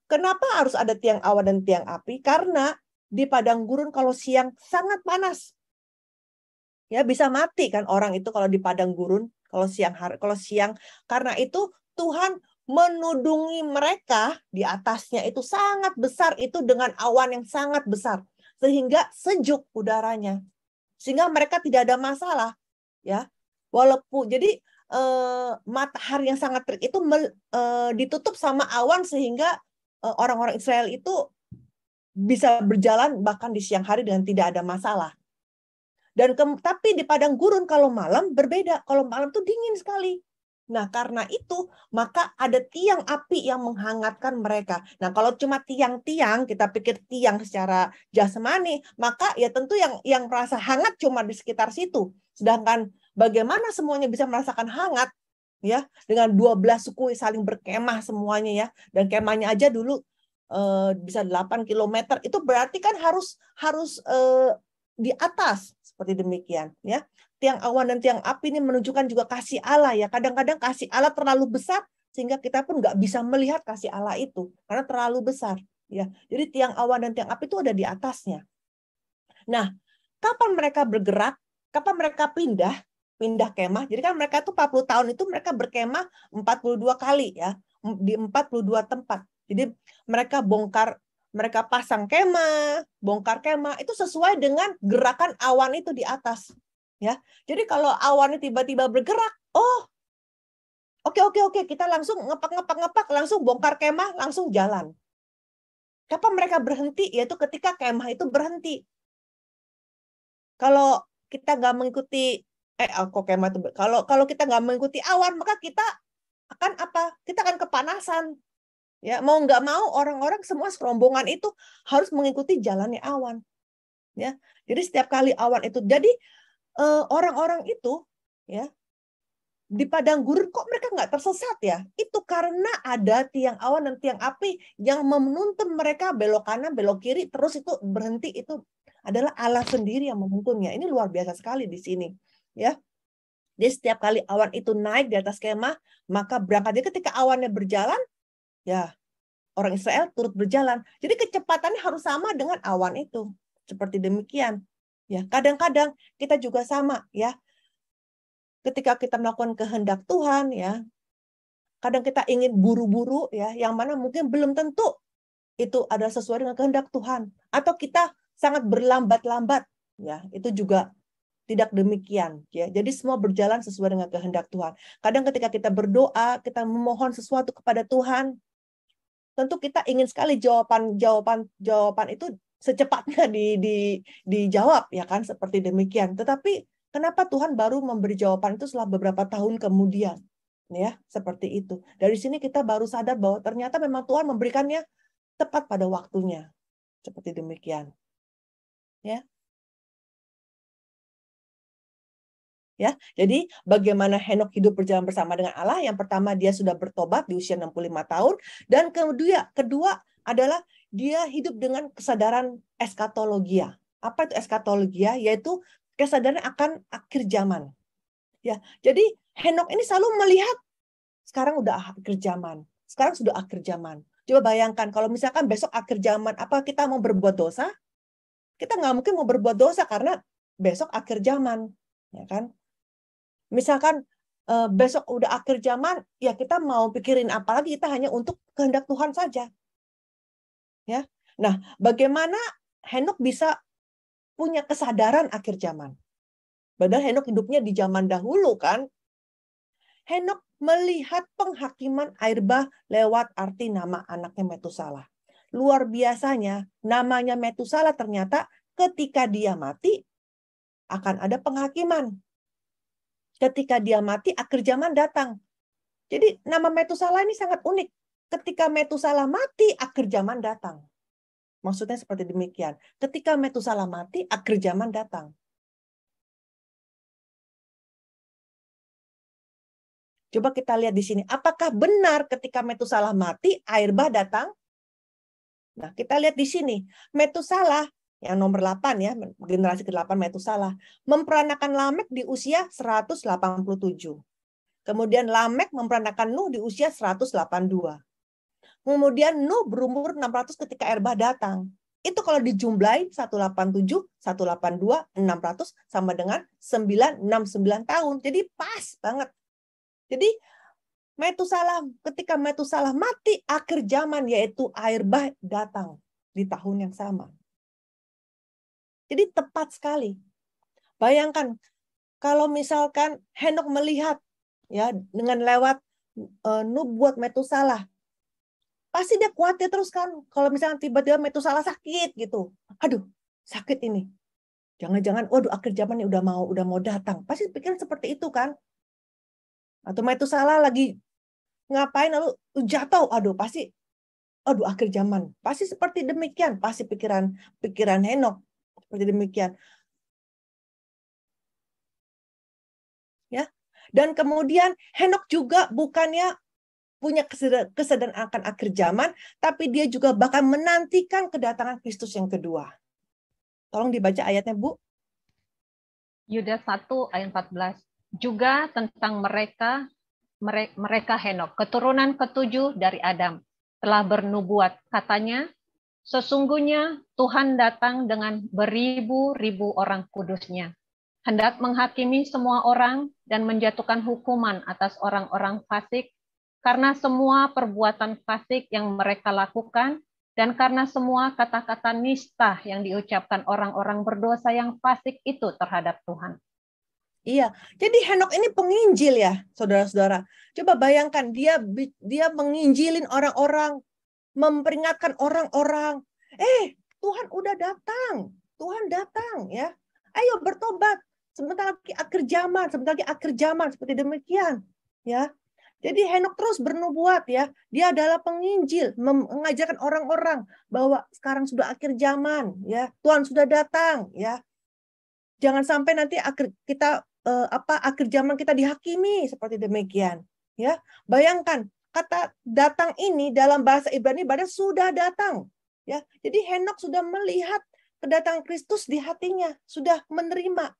Speaker 2: kenapa harus ada tiang awan dan tiang api? Karena di padang gurun kalau siang sangat panas. Ya, bisa mati kan orang itu kalau di padang gurun kalau siang. Karena itu Tuhan menudungi mereka di atasnya itu sangat besar itu dengan awan yang sangat besar sehingga sejuk udaranya. Sehingga mereka tidak ada masalah, ya. Walaupun jadi matahari yang sangat terik itu ditutup sama awan sehingga orang-orang Israel itu bisa berjalan bahkan di siang hari dengan tidak ada masalah. Tapi di padang gurun kalau malam berbeda. Kalau malam tuh dingin sekali. Nah, karena itu maka ada tiang api yang menghangatkan mereka. Nah, kalau cuma tiang-tiang, kita pikir tiang secara jasmani, maka ya tentu yang merasa hangat cuma di sekitar situ. Sedangkan bagaimana semuanya bisa merasakan hangat, ya, dengan 12 suku saling berkemah semuanya, ya. Dan kemahnya aja dulu bisa 8 km. Itu berarti kan harus di atas seperti demikian, ya. Tiang awan dan tiang api ini menunjukkan juga kasih Allah, ya. Kadang-kadang kasih Allah terlalu besar sehingga kita pun nggak bisa melihat kasih Allah itu karena terlalu besar, ya. Jadi tiang awan dan tiang api itu ada di atasnya. Nah, kapan mereka bergerak? Kapan mereka pindah kemah? Jadi kan mereka tuh 40 tahun itu mereka berkemah 42 kali, ya, di 42 tempat. Jadi mereka pasang kemah, bongkar kemah itu sesuai dengan gerakan awan itu di atas, ya. Jadi kalau awannya tiba-tiba bergerak, oh, oke, kita langsung ngepak, langsung bongkar kemah, langsung jalan. Kapan mereka berhenti? Yaitu ketika kemah itu berhenti. Kalau kita nggak mengikuti kemah itu, kalau kita nggak mengikuti awan, maka kita akan apa? Kita akan kepanasan. Ya, mau nggak mau orang-orang semua serombongan itu harus mengikuti jalannya awan. Ya, jadi setiap kali awan itu, jadi orang-orang itu, ya, di padang gurun kok mereka nggak tersesat, ya? Itu karena ada tiang awan dan tiang api yang menuntun mereka belok kanan, belok kiri, terus itu berhenti. Itu adalah Allah sendiri yang menuntunnya. Ini luar biasa sekali di sini, ya. Jadi setiap kali awan itu naik di atas kemah, maka berangkatnya ketika awannya berjalan, ya, orang Israel turut berjalan. Jadi kecepatannya harus sama dengan awan itu. Seperti demikian. Ya, kadang-kadang kita juga sama, ya. Ketika kita melakukan kehendak Tuhan, ya. Kadang kita ingin buru-buru, ya, yang mana mungkin belum tentu itu adalah sesuai dengan kehendak Tuhan. Atau kita sangat berlambat-lambat, ya. Itu juga tidak demikian, ya. Jadi semua berjalan sesuai dengan kehendak Tuhan. Kadang ketika kita berdoa, kita memohon sesuatu kepada Tuhan, tentu kita ingin sekali jawaban itu secepatnya dijawab, ya kan, seperti demikian. Tetapi kenapa Tuhan baru memberi jawaban itu setelah beberapa tahun kemudian, ya, seperti itu. Dari sini kita baru sadar bahwa ternyata memang Tuhan memberikannya tepat pada waktunya, seperti demikian, ya. Ya, jadi bagaimana Henokh hidup berjalan bersama dengan Allah? Yang pertama, dia sudah bertobat di usia 65 tahun, dan kedua adalah dia hidup dengan kesadaran eskatologia. Apa itu eskatologia? Yaitu kesadaran akan akhir zaman. Ya, jadi Henokh ini selalu melihat sekarang udah akhir zaman. Sekarang sudah akhir zaman. Coba bayangkan kalau misalkan besok akhir zaman, apa kita mau berbuat dosa? kita nggak mungkin mau berbuat dosa karena besok akhir zaman, ya kan? Misalkan besok udah akhir zaman, ya kita mau pikirin apa lagi? Kita hanya untuk kehendak Tuhan saja, ya. Nah, bagaimana Henok bisa punya kesadaran akhir zaman? Padahal Henok hidupnya di zaman dahulu kan. Henok melihat penghakiman air bah lewat arti nama anaknya Metusalah. Luar biasanya, namanya Metusalah ternyata ketika dia mati, akan ada penghakiman. Ketika dia mati, akhir zaman datang. Jadi nama Metusalah ini sangat unik. Ketika Metusalah mati, akhir zaman datang. Maksudnya seperti demikian. Ketika Metusalah mati, akhir zaman datang. Coba kita lihat di sini. Apakah benar ketika Metusalah mati, air bah datang? Nah, kita lihat di sini. Metusalah, yang nomor 8 ya, generasi ke-8 Metusalah, memperanakan Lamek di usia 187. Kemudian Lamek memperanakan Nuh di usia 182. Kemudian Nuh berumur 600 ketika air bah datang. Itu kalau dijumlahin 187, 182, 600 sama dengan 969 tahun. Jadi pas banget. Jadi ketika Metusalah mati, akhir zaman yaitu air bah datang di tahun yang sama. Jadi tepat sekali. Bayangkan kalau misalkan Henok melihat ya dengan lewat nubuat Metusalah, pasti dia khawatir terus kan. Kalau misalnya tiba-tiba Metusalah sakit gitu, aduh sakit ini, jangan-jangan, waduh akhir zaman ini udah mau datang. Pasti pikiran seperti itu kan. Atau Metusalah lagi ngapain lalu jatuh, aduh akhir zaman. Pasti seperti demikian, pasti pikiran Henok seperti demikian. Ya. Dan kemudian Henok juga bukannya punya kesadaran akan akhir zaman, tapi dia juga bahkan menantikan kedatangan Kristus yang kedua. Tolong dibaca ayatnya, Bu.
Speaker 1: Yudas 1 ayat 14. Juga tentang mereka Henok, keturunan ketujuh dari Adam, telah bernubuat. Katanya, sesungguhnya Tuhan datang dengan beribu-ribu orang kudusnya, hendak menghakimi semua orang dan menjatuhkan hukuman atas orang-orang fasik, karena semua perbuatan fasik yang mereka lakukan, dan karena semua kata-kata nista yang diucapkan orang-orang berdosa yang fasik itu terhadap Tuhan.
Speaker 2: Iya, jadi Henok ini penginjil ya, saudara-saudara. Coba bayangkan dia menginjilin orang-orang, memperingatkan orang-orang. Tuhan udah datang, Tuhan datang ya. Ayo bertobat. Sebentar lagi akhir zaman seperti demikian ya. Jadi Henok terus bernubuat ya. Dia adalah penginjil, mengajarkan orang-orang bahwa sekarang sudah akhir zaman ya. Tuhan sudah datang ya. Jangan sampai nanti akhir zaman kita dihakimi seperti demikian ya. Bayangkan kata datang ini dalam bahasa Ibrani berarti sudah datang ya. Jadi Henok sudah melihat kedatangan Kristus di hatinya, sudah menerima.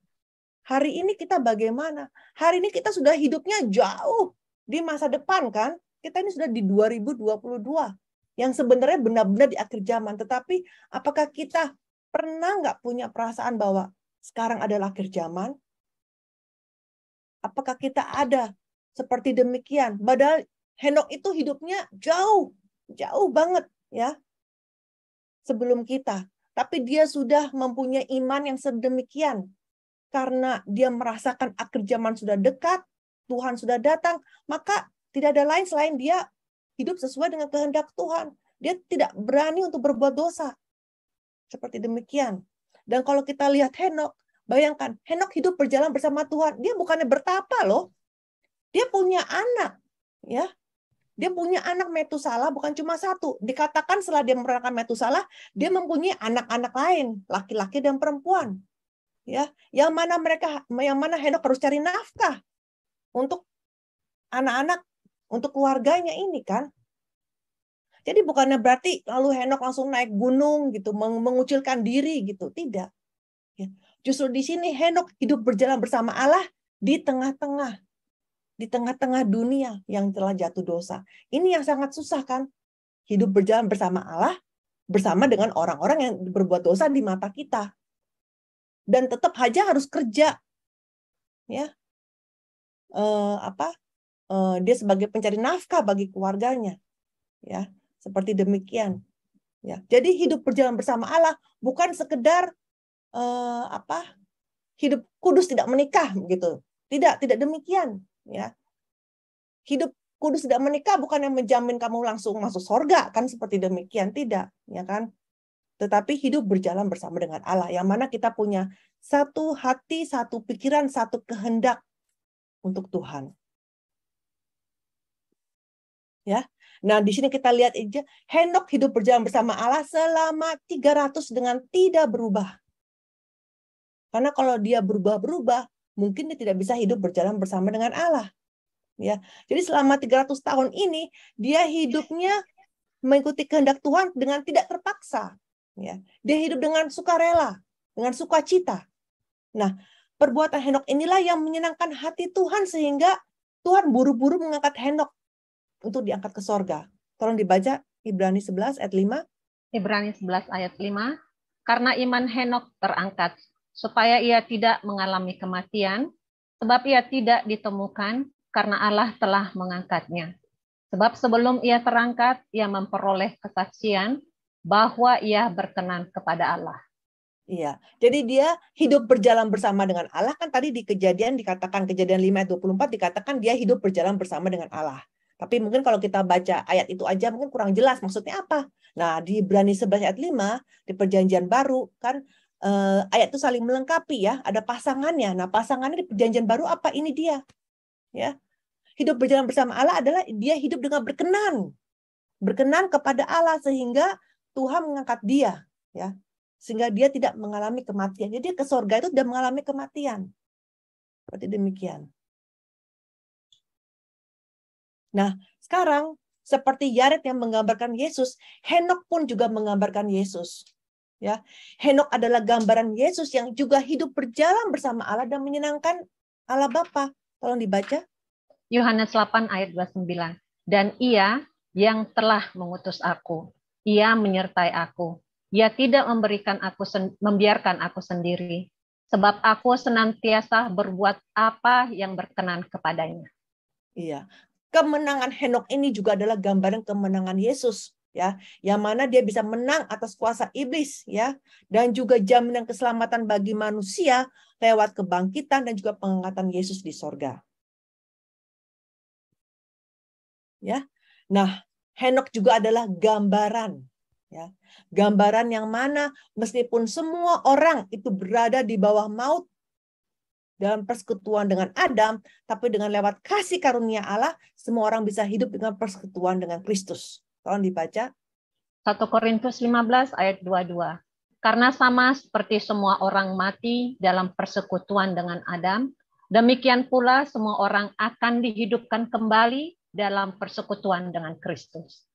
Speaker 2: Hari ini kita bagaimana? Hari ini kita sudah hidupnya jauh di masa depan kan? Kita ini sudah di 2022 yang sebenarnya benar-benar di akhir zaman. Tetapi apakah kita pernah nggak punya perasaan bahwa sekarang adalah akhir zaman? Apakah kita ada seperti demikian? Padahal Henok itu hidupnya jauh banget ya sebelum kita. Tapi dia sudah mempunyai iman yang sedemikian. Karena dia merasakan akhir zaman sudah dekat, Tuhan sudah datang, maka tidak ada lain selain dia hidup sesuai dengan kehendak Tuhan. Dia tidak berani untuk berbuat dosa. Seperti demikian. Dan kalau kita lihat Henok, bayangkan, Henok hidup berjalan bersama Tuhan. Dia bukannya bertapa loh. Dia punya anak. Ya, dia punya anak Metusalah bukan cuma satu. Dikatakan setelah dia memperanakan Metusalah, dia mempunyai anak-anak lain, laki-laki dan perempuan. Ya, yang mana Henok harus cari nafkah untuk anak-anak, untuk keluarganya ini kan. Jadi bukannya berarti lalu Henok langsung naik gunung gitu, mengucilkan diri gitu, tidak. Ya. Justru di sini Henok hidup berjalan bersama Allah di tengah-tengah dunia yang telah jatuh dosa. Ini yang sangat susah kan? Hidup berjalan bersama Allah bersama dengan orang-orang yang berbuat dosa di mata kita. Dan tetap aja harus kerja. Ya. Dia sebagai pencari nafkah bagi keluarganya. Ya, seperti demikian. Ya. Jadi hidup berjalan bersama Allah bukan sekedar hidup kudus tidak menikah gitu. Tidak demikian, ya. Hidup kudus tidak menikah bukan yang menjamin kamu langsung masuk surga, kan seperti demikian, tidak, ya kan? Tetapi hidup berjalan bersama dengan Allah, yang mana kita punya satu hati, satu pikiran, satu kehendak untuk Tuhan. Ya. Nah, di sini kita lihat aja, Henokh hidup berjalan bersama Allah selama 300 dengan tidak berubah. Karena kalau dia berubah-berubah, mungkin dia tidak bisa hidup berjalan bersama dengan Allah. Ya. Jadi selama 300 tahun ini, dia hidupnya mengikuti kehendak Tuhan dengan tidak terpaksa. Ya. Dia hidup dengan sukarela, dengan sukacita. Nah, perbuatan Henokh inilah yang menyenangkan hati Tuhan sehingga Tuhan buru-buru mengangkat Henokh untuk diangkat ke sorga. Tolong dibaca Ibrani 11 ayat 5.
Speaker 1: Ibrani 11 ayat 5. Karena iman Henokh terangkat, supaya ia tidak mengalami kematian, sebab ia tidak ditemukan karena Allah telah mengangkatnya. Sebab sebelum ia terangkat, ia memperoleh kesaksian bahwa ia berkenan kepada Allah.
Speaker 2: Iya, jadi dia hidup berjalan bersama dengan Allah, kan tadi di Kejadian dikatakan, Kejadian 5 ayat 24 dikatakan dia hidup berjalan bersama dengan Allah. Tapi mungkin kalau kita baca ayat itu aja mungkin kurang jelas maksudnya apa. Nah, di Ibrani 11 ayat 5 di Perjanjian Baru kan ayat itu saling melengkapi ya, ada pasangannya. Nah, pasangannya di Perjanjian Baru apa? Ini dia. Ya. Hidup berjalan bersama Allah adalah dia hidup dengan berkenan. Berkenan kepada Allah sehingga Tuhan mengangkat dia, ya. Sehingga dia tidak mengalami kematian. Jadi dia ke surga itu tidak mengalami kematian. Seperti demikian. Nah, sekarang seperti Yared yang menggambarkan Yesus, Henokh pun juga menggambarkan Yesus. Ya, Henokh adalah gambaran Yesus yang juga hidup berjalan bersama Allah dan menyenangkan Allah Bapa. Tolong dibaca.
Speaker 1: Yohanes 8 ayat 29. Dan ia yang telah mengutus aku, ia menyertai aku. Ia tidak membiarkan aku sendiri, sebab aku senantiasa berbuat apa yang berkenan kepadanya.
Speaker 2: Iya. Kemenangan Henokh ini juga adalah gambaran kemenangan Yesus, ya, yang mana dia bisa menang atas kuasa iblis, ya, dan juga jaminan keselamatan bagi manusia lewat kebangkitan dan juga pengangkatan Yesus di sorga. Ya, nah Henokh juga adalah gambaran, ya, gambaran yang mana meskipun semua orang itu berada di bawah maut dalam persekutuan dengan Adam, tapi dengan lewat kasih karunia Allah, semua orang bisa hidup dengan persekutuan dengan Kristus. Tolong dibaca.
Speaker 1: 1 Korintus 15 ayat 22. Karena sama seperti semua orang mati dalam persekutuan dengan Adam, demikian pula semua orang akan dihidupkan kembali dalam persekutuan dengan Kristus.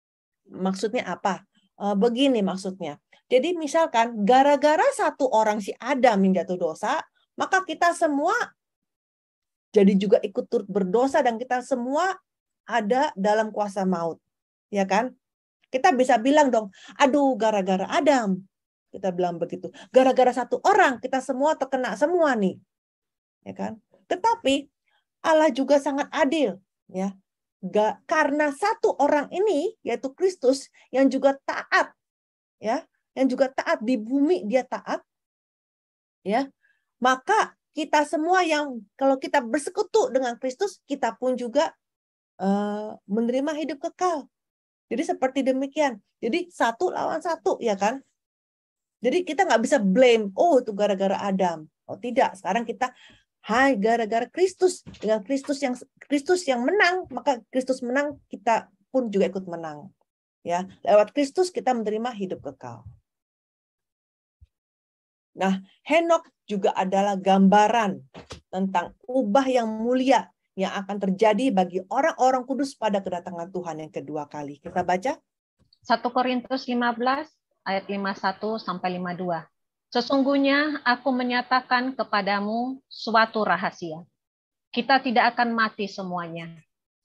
Speaker 2: Maksudnya apa? Begini maksudnya. Jadi misalkan gara-gara satu orang si Adam yang jatuh dosa, maka kita semua jadi juga ikut turut berdosa dan kita semua ada dalam kuasa maut. Ya kan? Kita bisa bilang dong, aduh gara-gara Adam. Kita bilang begitu. Gara-gara satu orang kita semua terkena semua nih. Ya kan? Tetapi Allah juga sangat adil, ya. Karena satu orang ini yaitu Kristus yang juga taat, ya, yang juga taat di bumi dia taat, ya. Maka kita semua yang kalau kita bersekutu dengan Kristus, kita pun juga menerima hidup kekal. Jadi seperti demikian. Jadi satu lawan satu, ya kan? Jadi kita nggak bisa blame, oh itu gara-gara Adam. Oh tidak, sekarang kita hai gara-gara Kristus, dengan Kristus yang menang, maka Kristus menang, kita pun juga ikut menang. Ya, lewat Kristus kita menerima hidup kekal. Nah, Henokh juga adalah gambaran tentang ubah yang mulia yang akan terjadi bagi orang-orang kudus pada kedatangan Tuhan yang kedua kali. Kita baca
Speaker 1: 1 Korintus 15 ayat 51 sampai 52. Sesungguhnya aku menyatakan kepadamu suatu rahasia. Kita tidak akan mati semuanya,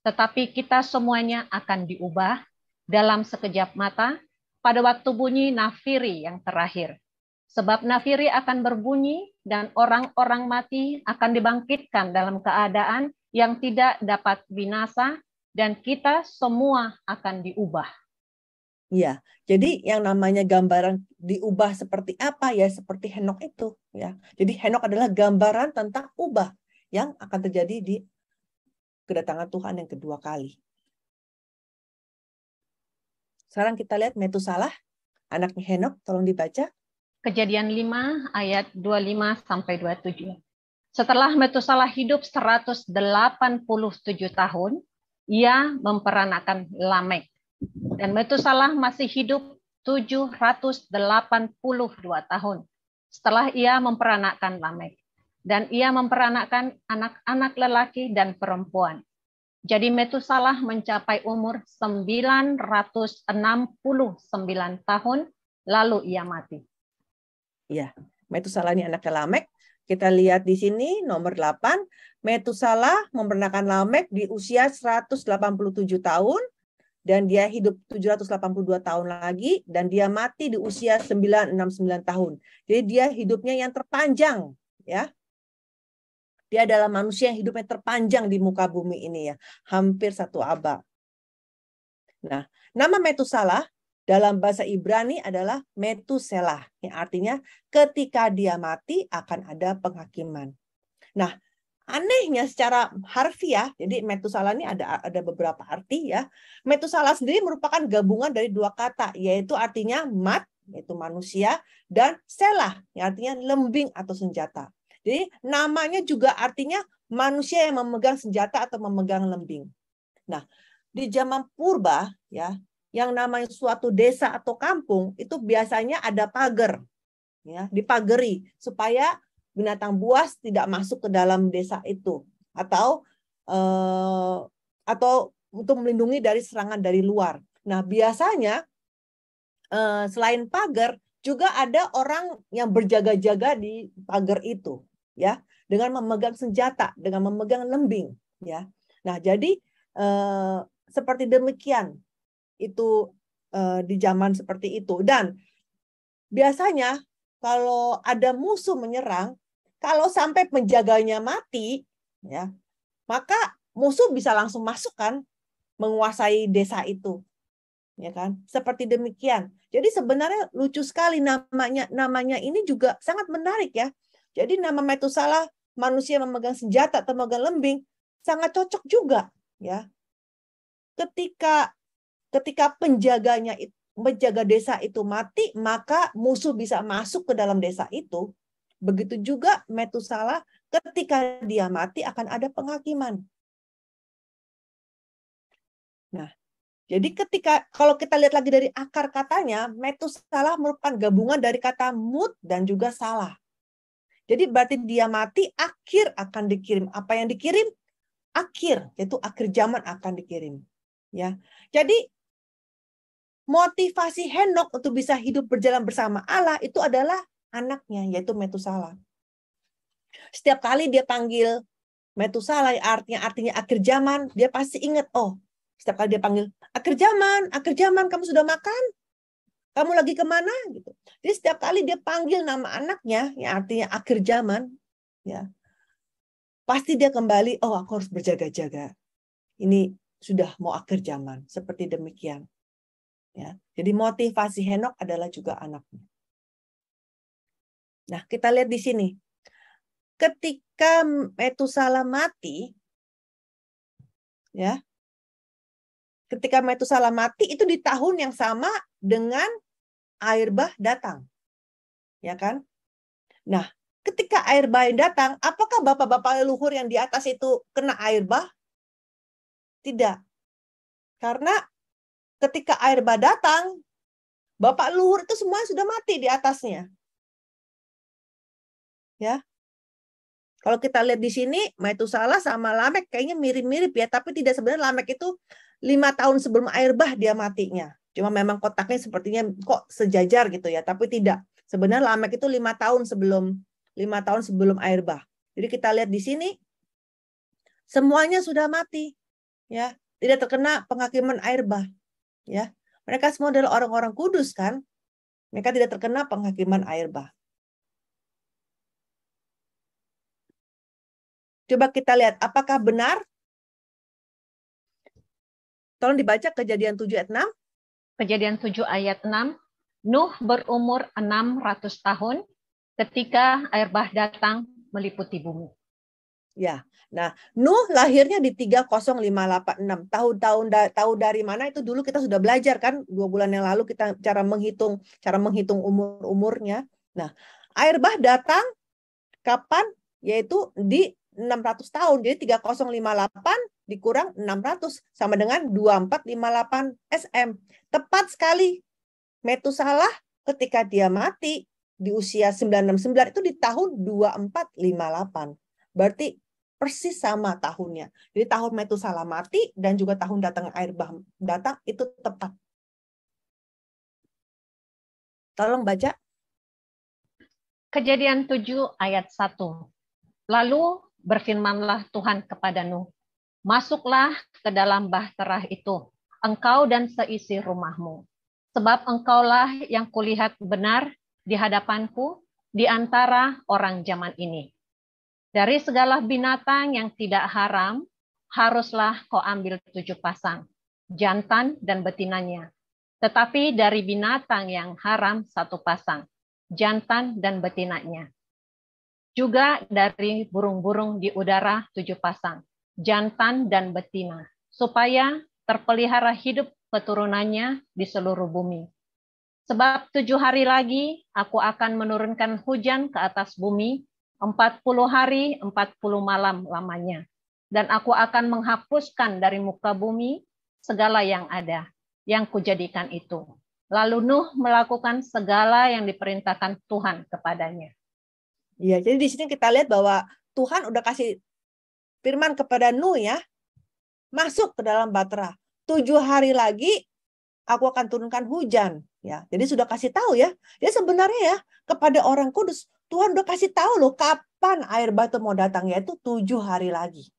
Speaker 1: tetapi kita semuanya akan diubah dalam sekejap mata pada waktu bunyi nafiri yang terakhir. Sebab nafiri akan berbunyi dan orang-orang mati akan dibangkitkan dalam keadaan yang tidak dapat binasa dan kita semua akan diubah.
Speaker 2: Ya, jadi yang namanya gambaran diubah seperti apa ya, seperti Henok itu ya. Jadi Henok adalah gambaran tentang ubah yang akan terjadi di kedatangan Tuhan yang kedua kali. Sekarang kita lihat Metusalah, anaknya Henok, tolong dibaca.
Speaker 1: Kejadian 5 ayat 25 sampai 27. Setelah Metusalah hidup 187 tahun, ia memperanakan Lamek. Dan Metusalah masih hidup 782 tahun setelah ia memperanakan Lamek. Dan ia memperanakan anak-anak lelaki dan perempuan. Jadi Metusalah mencapai umur 969 tahun, lalu ia mati.
Speaker 2: Ya, Metusalah ini anaknya Lamek. Kita lihat di sini nomor 8. Metusalah memperanakan Lamek di usia 187 tahun. Dan dia hidup 782 tahun lagi. Dan dia mati di usia 969 tahun. Jadi dia hidupnya yang terpanjang. Ya. Dia adalah manusia yang hidupnya terpanjang di muka bumi ini ya. Hampir 1 abad. Nah, nama Metusalah dalam bahasa Ibrani adalah Metuselah, yang artinya ketika dia mati akan ada penghakiman. Nah, anehnya secara harfiah, jadi Metusalah ini ada beberapa arti ya. Metusalah sendiri merupakan gabungan dari 2 kata, yaitu artinya mat, yaitu manusia, dan selah, yang artinya lembing atau senjata. Jadi namanya juga artinya manusia yang memegang senjata atau memegang lembing. Nah, di zaman purba ya, yang namanya suatu desa atau kampung itu biasanya ada pagar, ya, dipagari supaya binatang buas tidak masuk ke dalam desa itu, atau untuk melindungi dari serangan dari luar. Nah, biasanya selain pagar juga ada orang yang berjaga-jaga di pagar itu, ya, dengan memegang senjata, dengan memegang lembing, ya. Nah, jadi seperti demikian itu di zaman seperti itu. Dan biasanya kalau ada musuh menyerang, kalau sampai penjaganya mati, ya, maka musuh bisa langsung masuk kan, menguasai desa itu, ya kan? Seperti demikian. Jadi sebenarnya lucu sekali namanya ini juga sangat menarik ya. Jadi nama Metusalah, manusia memegang senjata atau memegang lembing, sangat cocok juga, ya. Ketika penjaga desa itu mati, maka musuh bisa masuk ke dalam desa itu. Begitu juga Metusalah, ketika dia mati akan ada penghakiman. Nah, jadi kalau kita lihat lagi dari akar katanya, Metusalah merupakan gabungan dari kata mut dan juga salah. Jadi berarti dia mati, akhir akan dikirim. Apa yang dikirim? Akhir, yaitu akhir zaman akan dikirim. Ya, jadi motivasi Henok untuk bisa hidup berjalan bersama Allah itu adalah anaknya, yaitu Metusalah. Setiap kali dia panggil Metusalah, artinya akhir zaman, dia pasti ingat, oh, setiap kali dia panggil akhir zaman, kamu sudah makan? Kamu lagi kemana? Gitu. Jadi setiap kali dia panggil nama anaknya, yang artinya akhir zaman, ya, pasti dia kembali, oh, aku harus berjaga-jaga. Ini sudah mau akhir zaman, seperti demikian. Ya, jadi motivasi Henok adalah juga anaknya. Nah, kita lihat di sini. Ketika Metusalah mati, ya, ketika Metusalah mati itu di tahun yang sama dengan air bah datang, ya kan? Nah, ketika air bah datang, apakah bapak-bapak leluhur yang di atas itu kena air bah? Tidak, karena ketika air bah datang, bapak leluhur itu semua sudah mati di atasnya. Ya, kalau kita lihat di sini, Metusalah sama Lamek kayaknya mirip-mirip ya, tapi tidak, sebenarnya Lamek itu 5 tahun sebelum air bah dia matinya. Cuma memang kotaknya sepertinya kok sejajar gitu ya, tapi tidak. Sebenarnya Lamek itu 5 tahun sebelum air bah. Jadi kita lihat di sini, semuanya sudah mati, ya, tidak terkena penghakiman air bah, ya. Mereka semua adalah orang-orang kudus kan? Mereka tidak terkena penghakiman air bah. Coba kita lihat, apakah benar? Tolong dibaca Kejadian 7 ayat 6.
Speaker 1: Kejadian 7 ayat 6. Nuh berumur 600 tahun ketika air bah datang meliputi bumi.
Speaker 2: Ya. Nah, Nuh lahirnya di 30586. Tahu dari mana itu dulu kita sudah belajar kan 2 bulan yang lalu kita cara menghitung umur-umurnya. Nah, air bah datang kapan? Yaitu di 600 tahun. Jadi 3058 dikurang 600 sama dengan 2458 SM. Tepat sekali. Metusalah ketika dia mati di usia 969 itu di tahun 2458. Berarti persis sama tahunnya. Jadi tahun Metusalah mati dan juga tahun datang air bah datang itu tepat. Tolong baca.
Speaker 1: Kejadian 7 ayat 1. Lalu berfirmanlah Tuhan kepada Nuh, masuklah ke dalam bahtera itu, engkau dan seisi rumahmu. Sebab engkaulah yang kulihat benar di hadapanku di antara orang zaman ini. Dari segala binatang yang tidak haram, haruslah kau ambil 7 pasang, jantan dan betinanya. Tetapi dari binatang yang haram 1 pasang, jantan dan betinanya. Juga dari burung-burung di udara 7 pasang, jantan dan betina, supaya terpelihara hidup keturunannya di seluruh bumi. Sebab 7 hari lagi aku akan menurunkan hujan ke atas bumi, 40 hari, 40 malam lamanya. Dan aku akan menghapuskan dari muka bumi segala yang ada, yang kujadikan itu. Lalu Nuh melakukan segala yang diperintahkan Tuhan kepadanya.
Speaker 2: Ya, jadi di sini kita lihat bahwa Tuhan udah kasih firman kepada Nuh ya, masuk ke dalam bahtera. 7 hari lagi aku akan turunkan hujan. Ya, jadi sudah kasih tahu ya. Dia sebenarnya ya kepada orang kudus Tuhan udah kasih tahu loh kapan air bah itu mau datang, yaitu 7 hari lagi.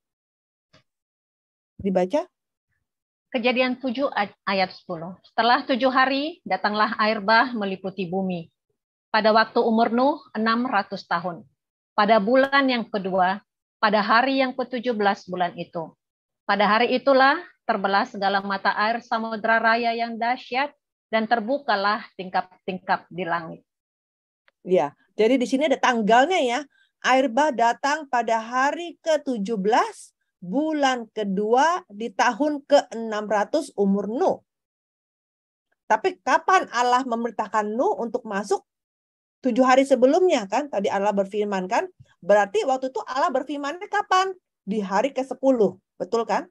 Speaker 2: Dibaca.
Speaker 1: Kejadian 7 ayat 10. Setelah 7 hari datanglah air bah meliputi bumi. Pada waktu umur Nuh 600 tahun. Pada bulan yang kedua, pada hari yang ke-17 bulan itu. Pada hari itulah terbelah segala mata air samudra raya yang dahsyat dan terbukalah tingkap-tingkap di langit.
Speaker 2: Ya, jadi di sini ada tanggalnya ya. Air bah datang pada hari ke-17 bulan kedua di tahun ke-600 umur Nuh. Tapi kapan Allah memerintahkan Nuh untuk masuk? 7 hari sebelumnya kan, tadi Allah berfirman kan, berarti waktu itu Allah berfirmannya kapan? Di hari ke-10, betul kan?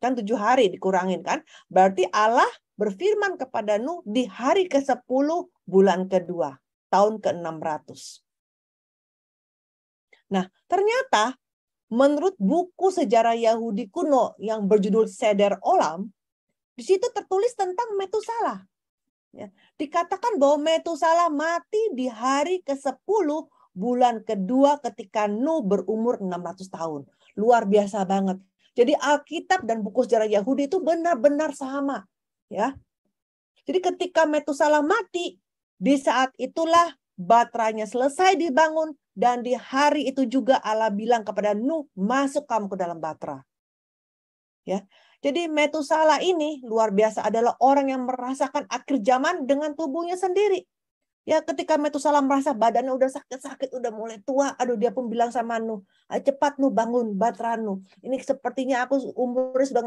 Speaker 2: Kan 7 hari dikurangin kan, berarti Allah berfirman kepada Nuh di hari ke-10 bulan kedua, tahun ke-600. Nah, ternyata menurut buku sejarah Yahudi kuno yang berjudul Seder Olam, di situ tertulis tentang Metusalah. Ya, dikatakan bahwa Metusalah mati di hari ke-10 bulan kedua ketika Nuh berumur 600 tahun. Luar biasa banget. Jadi Alkitab dan buku sejarah Yahudi itu benar-benar sama. Ya. Jadi ketika Metusalah mati, di saat itulah baterainya selesai dibangun dan di hari itu juga Allah bilang kepada Nuh, masuk kamu ke dalam bahtera. Ya. Jadi Metusalah ini luar biasa adalah orang yang merasakan akhir zaman dengan tubuhnya sendiri. Ya, ketika Metusalah merasa badannya udah sakit-sakit, udah mulai tua, aduh dia pun bilang sama Nuh, cepat Nuh bangun bahtera Nuh. Ini sepertinya aku umurnya sudah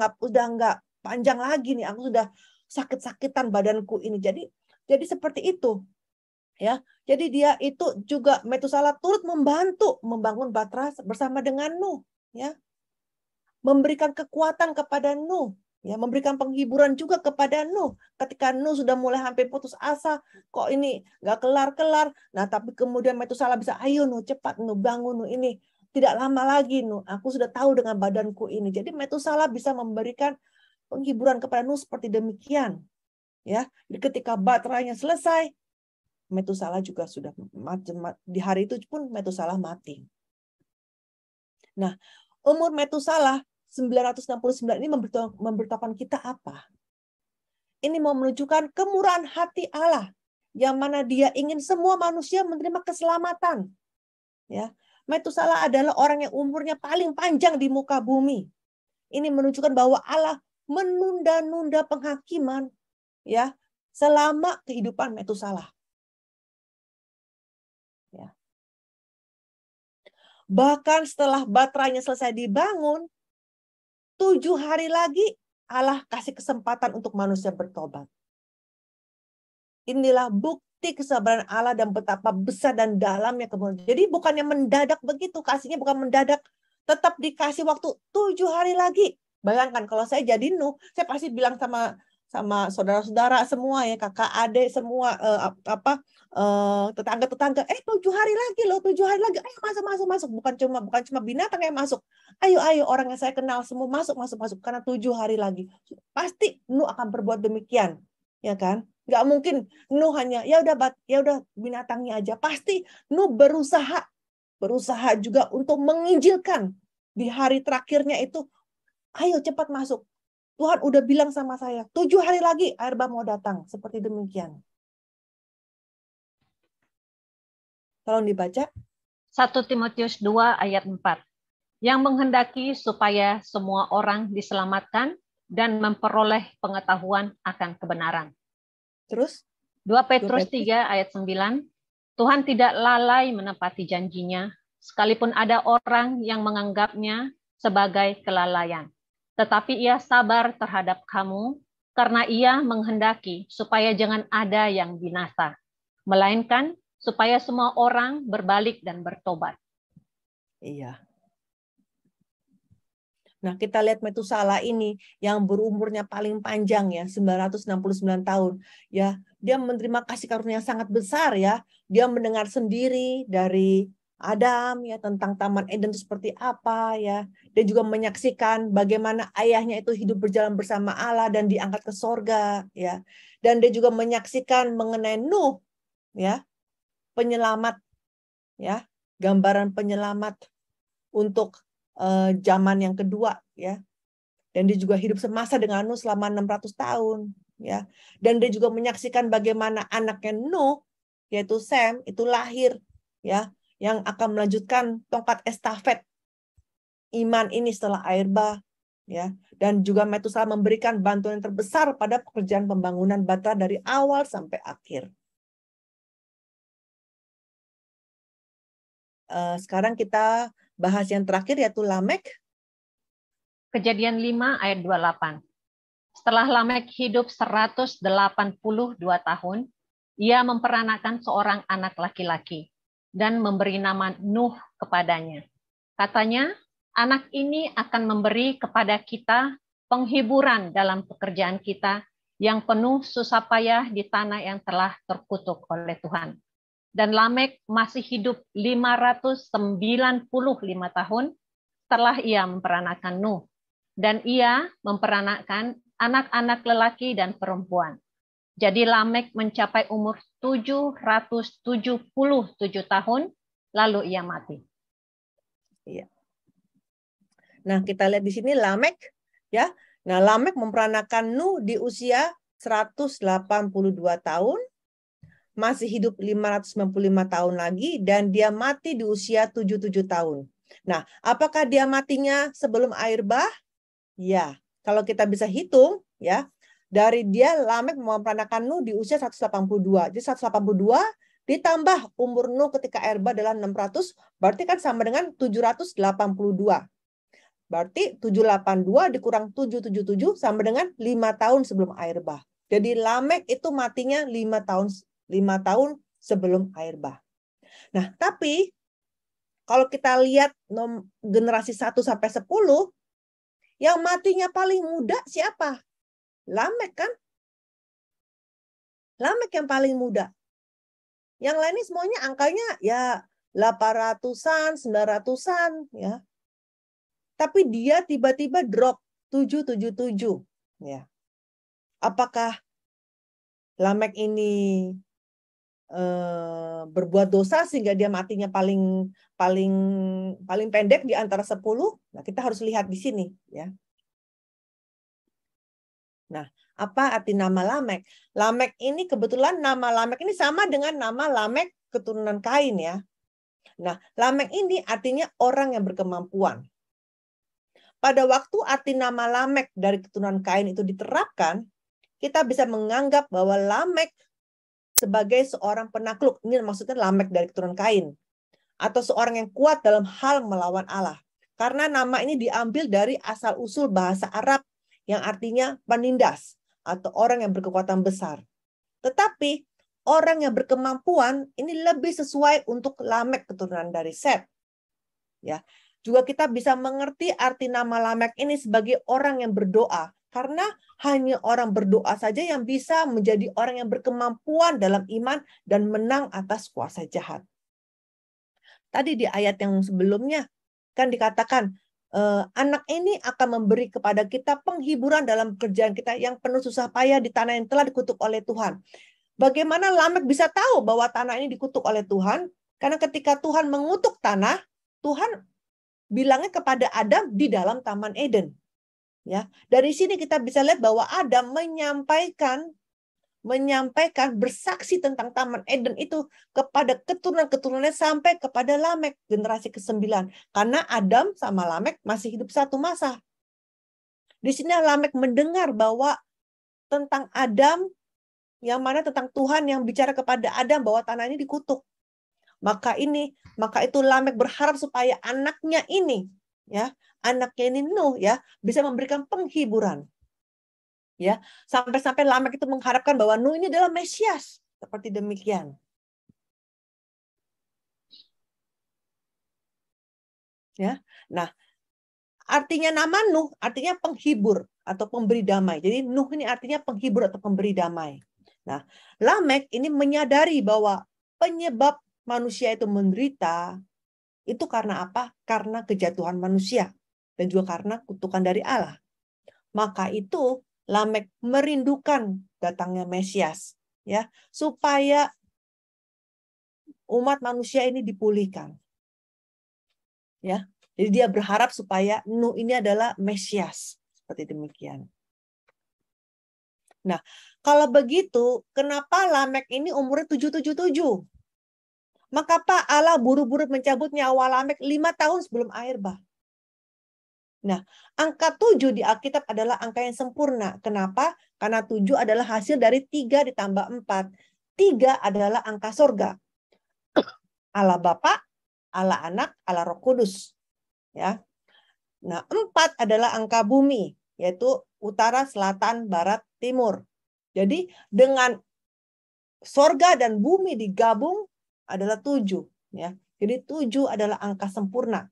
Speaker 2: nggak panjang lagi nih, aku sudah sakit-sakitan badanku ini. Jadi seperti itu. Ya, jadi dia itu juga Metusalah turut membantu membangun bahtera bersama dengan Nuh. Ya, memberikan kekuatan kepada Nuh, ya, memberikan penghiburan juga kepada Nuh. Ketika Nuh sudah mulai hampir putus asa, kok ini nggak kelar-kelar. Nah, tapi kemudian Metusalah bisa, ayo Nuh, cepat Nuh, bangun Nuh, ini tidak lama lagi Nuh, aku sudah tahu dengan badanku ini. Jadi Metusalah bisa memberikan penghiburan kepada Nuh seperti demikian. Ya, jadi ketika baterainya selesai, Metusalah juga sudah di hari itu pun Metusalah mati. Nah, umur Metusalah 969 ini memberitahukan kita apa? ini mau menunjukkan kemurahan hati Allah, yang mana Dia ingin semua manusia menerima keselamatan. Ya, Metusala adalah orang yang umurnya paling panjang di muka bumi. Ini menunjukkan bahwa Allah menunda-nunda penghakiman, ya, selama kehidupan Metusala. Ya. Bahkan setelah baterainya selesai dibangun, 7 hari lagi Allah kasih kesempatan untuk manusia bertobat. Inilah bukti kesabaran Allah dan betapa besar dan dalamnya kemuliaan. Jadi bukannya mendadak begitu, kasihnya bukan mendadak. Tetap dikasih waktu 7 hari lagi. Bayangkan kalau saya jadi Nuh, saya pasti bilang sama saudara-saudara semua ya, kakak adik semua, tetangga-tetangga, 7 hari lagi loh, 7 hari lagi, ayo masuk. Bukan cuma binatang yang masuk. Ayo orang yang saya kenal semua masuk karena 7 hari lagi. Pasti Nuh akan berbuat demikian, ya kan? Nggak mungkin Nuh hanya ya udah binatangnya aja. Pasti Nuh berusaha juga untuk menginjilkan di hari terakhirnya itu. Ayo cepat masuk. Tuhan udah bilang sama saya, 7 hari lagi air bah mau datang. Seperti demikian. Tolong dibaca.
Speaker 1: 1 Timotius 2 ayat 4. Yang menghendaki supaya semua orang diselamatkan dan memperoleh pengetahuan akan kebenaran.
Speaker 2: Terus?
Speaker 1: 2 Petrus 3 ayat 9. Tuhan tidak lalai menepati janjinya, sekalipun ada orang yang menganggapnya sebagai kelalaian. Tetapi ia sabar terhadap kamu, karena ia menghendaki supaya jangan ada yang binasa, melainkan supaya semua orang berbalik dan bertobat.
Speaker 2: Iya. Nah, kita lihat Metusala ini yang berumurnya paling panjang ya, 969 tahun. Ya, dia menerima kasih karunia yang sangat besar ya. Dia mendengar sendiri dari Adam ya tentang Taman Eden itu seperti apa ya. Dia juga menyaksikan bagaimana ayahnya itu hidup berjalan bersama Allah dan diangkat ke sorga ya. Dan dia juga menyaksikan mengenai Nuh ya, penyelamat ya, gambaran penyelamat untuk zaman yang kedua ya. Dan dia juga hidup semasa dengan Nuh selama 600 tahun ya. Dan dia juga menyaksikan bagaimana anaknya Nuh yaitu Sem itu lahir ya, yang akan melanjutkan tongkat estafet iman ini setelah air bah ya. Dan juga Metusala memberikan bantuan yang terbesar pada pekerjaan pembangunan bata dari awal sampai akhir. Sekarang kita bahas yang terakhir yaitu Lamek.
Speaker 1: Kejadian 5 ayat 28. Setelah Lamek hidup 182 tahun, ia memperanakan seorang anak laki-laki dan memberi nama Nuh kepadanya. Katanya, anak ini akan memberi kepada kita penghiburan dalam pekerjaan kita yang penuh susah payah di tanah yang telah terkutuk oleh Tuhan. Dan Lamek masih hidup 595 tahun setelah ia memperanakan Nuh. Dan ia memperanakan anak-anak lelaki dan perempuan. Jadi Lamek mencapai umur 777 tahun, lalu ia mati.
Speaker 2: Iya. Nah, kita lihat di sini Lamek ya. Nah, Lamek memperanakan Nuh di usia 182 tahun, masih hidup 595 tahun lagi, dan dia mati di usia 77 tahun. Nah, apakah dia matinya sebelum air bah? Ya, kalau kita bisa hitung ya, dari dia Lamek memperanakan Nuh di usia 182. Jadi 182 ditambah umur Nuh ketika air bah adalah 600, berarti kan sama dengan 782. Berarti 782 dikurang 777 sama dengan 5 tahun sebelum air bah. Jadi Lamek itu matinya 5 tahun sebelum air bah. Nah, tapi kalau kita lihat generasi 1 sampai 10, yang matinya paling muda siapa? Lamek kan? Lamek yang paling muda. Yang lainnya semuanya angkanya ya 800-an, 900-an ya. Tapi dia tiba-tiba drop 777 ya. Apakah Lamek ini berbuat dosa sehingga dia matinya paling pendek di antara 10? Nah, kita harus lihat di sini ya. Nah, Apa arti nama Lamek? Lamek ini kebetulan nama Lamek ini sama dengan nama Lamek keturunan Kain ya. Nah, Lamek ini artinya orang yang berkemampuan. Pada waktu arti nama Lamek dari keturunan Kain itu diterapkan, kita bisa menganggap bahwa Lamek sebagai seorang penakluk. Ini maksudnya Lamek dari keturunan Kain. Atau seorang yang kuat dalam hal melawan Allah. Karena nama ini diambil dari asal-usul bahasa Arab yang artinya penindas atau orang yang berkekuatan besar. Tetapi orang yang berkemampuan ini lebih sesuai untuk Lamek keturunan dari Set. Ya. Juga kita bisa mengerti arti nama Lamek ini sebagai orang yang berdoa. Karena hanya orang berdoa saja yang bisa menjadi orang yang berkemampuan dalam iman dan menang atas kuasa jahat. Tadi di ayat yang sebelumnya kan dikatakan, anak ini akan memberi kepada kita penghiburan dalam kerjaan kita yang penuh susah payah di tanah yang telah dikutuk oleh Tuhan. Bagaimana Lamek bisa tahu bahwa tanah ini dikutuk oleh Tuhan? Karena ketika Tuhan mengutuk tanah, Tuhan bilangnya kepada Adam di dalam Taman Eden. Ya, dari sini kita bisa lihat bahwa Adam menyampaikan bersaksi tentang Taman Eden itu kepada keturunan-keturunannya sampai kepada Lamek generasi ke-9. Karena Adam sama Lamek masih hidup satu masa. Di sini Lamek mendengar bahwa tentang Adam, yang mana tentang Tuhan yang bicara kepada Adam bahwa tanah ini dikutuk. Maka itu Lamek berharap supaya anaknya ini, ya, anaknya ini Nuh, ya, bisa memberikan penghiburan. Ya, sampai-sampai Lamek itu mengharapkan bahwa Nuh ini adalah Mesias, seperti demikian. Ya. Nah, artinya nama Nuh artinya penghibur atau pemberi damai. Jadi Nuh ini artinya penghibur atau pemberi damai. Nah, Lamek ini menyadari bahwa penyebab manusia itu menderita itu karena apa? Karena kejatuhan manusia dan juga karena kutukan dari Allah. Maka itu Lamek merindukan datangnya Mesias, ya, supaya umat manusia ini dipulihkan. Ya. Jadi dia berharap supaya Nuh ini adalah Mesias, seperti demikian. Nah, kalau begitu, kenapa Lamek ini umurnya 777? Maka Pak Allah buru-buru mencabut nyawa Lamek 5 tahun sebelum air bah. Nah, angka 7 di Alkitab adalah angka yang sempurna. Kenapa? Karena 7 adalah hasil dari 3 ditambah 4. 3 adalah angka sorga. Allah Bapa, Allah Anak, Allah Roh Kudus. Ya. Nah, 4 adalah angka bumi, yaitu utara, selatan, barat, timur. Jadi dengan sorga dan bumi digabung adalah 7. Ya. Jadi 7 adalah angka sempurna.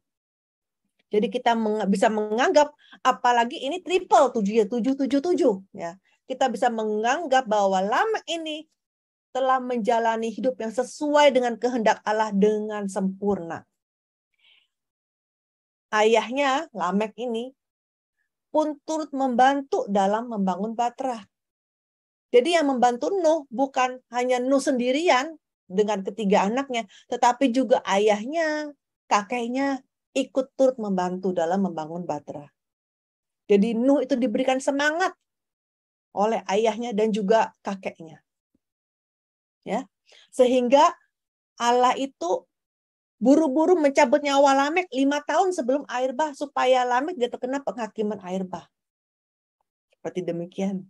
Speaker 2: Jadi kita bisa menganggap, apalagi ini triple 7 ya, 777. Ya. Kita bisa menganggap bahwa Lamek ini telah menjalani hidup yang sesuai dengan kehendak Allah dengan sempurna. Ayahnya, Lamek ini, pun turut membantu dalam membangun Batra. Jadi yang membantu Nuh bukan hanya Nuh sendirian dengan ketiga anaknya, tetapi juga ayahnya, kakeknya ikut turut membantu dalam membangun Batra. Jadi Nuh itu diberikan semangat oleh ayahnya dan juga kakeknya. Ya. Sehingga Allah itu buru-buru mencabut nyawa Lamek 5 tahun sebelum air bah supaya Lamek tidak terkena penghakiman air bah. Seperti demikian.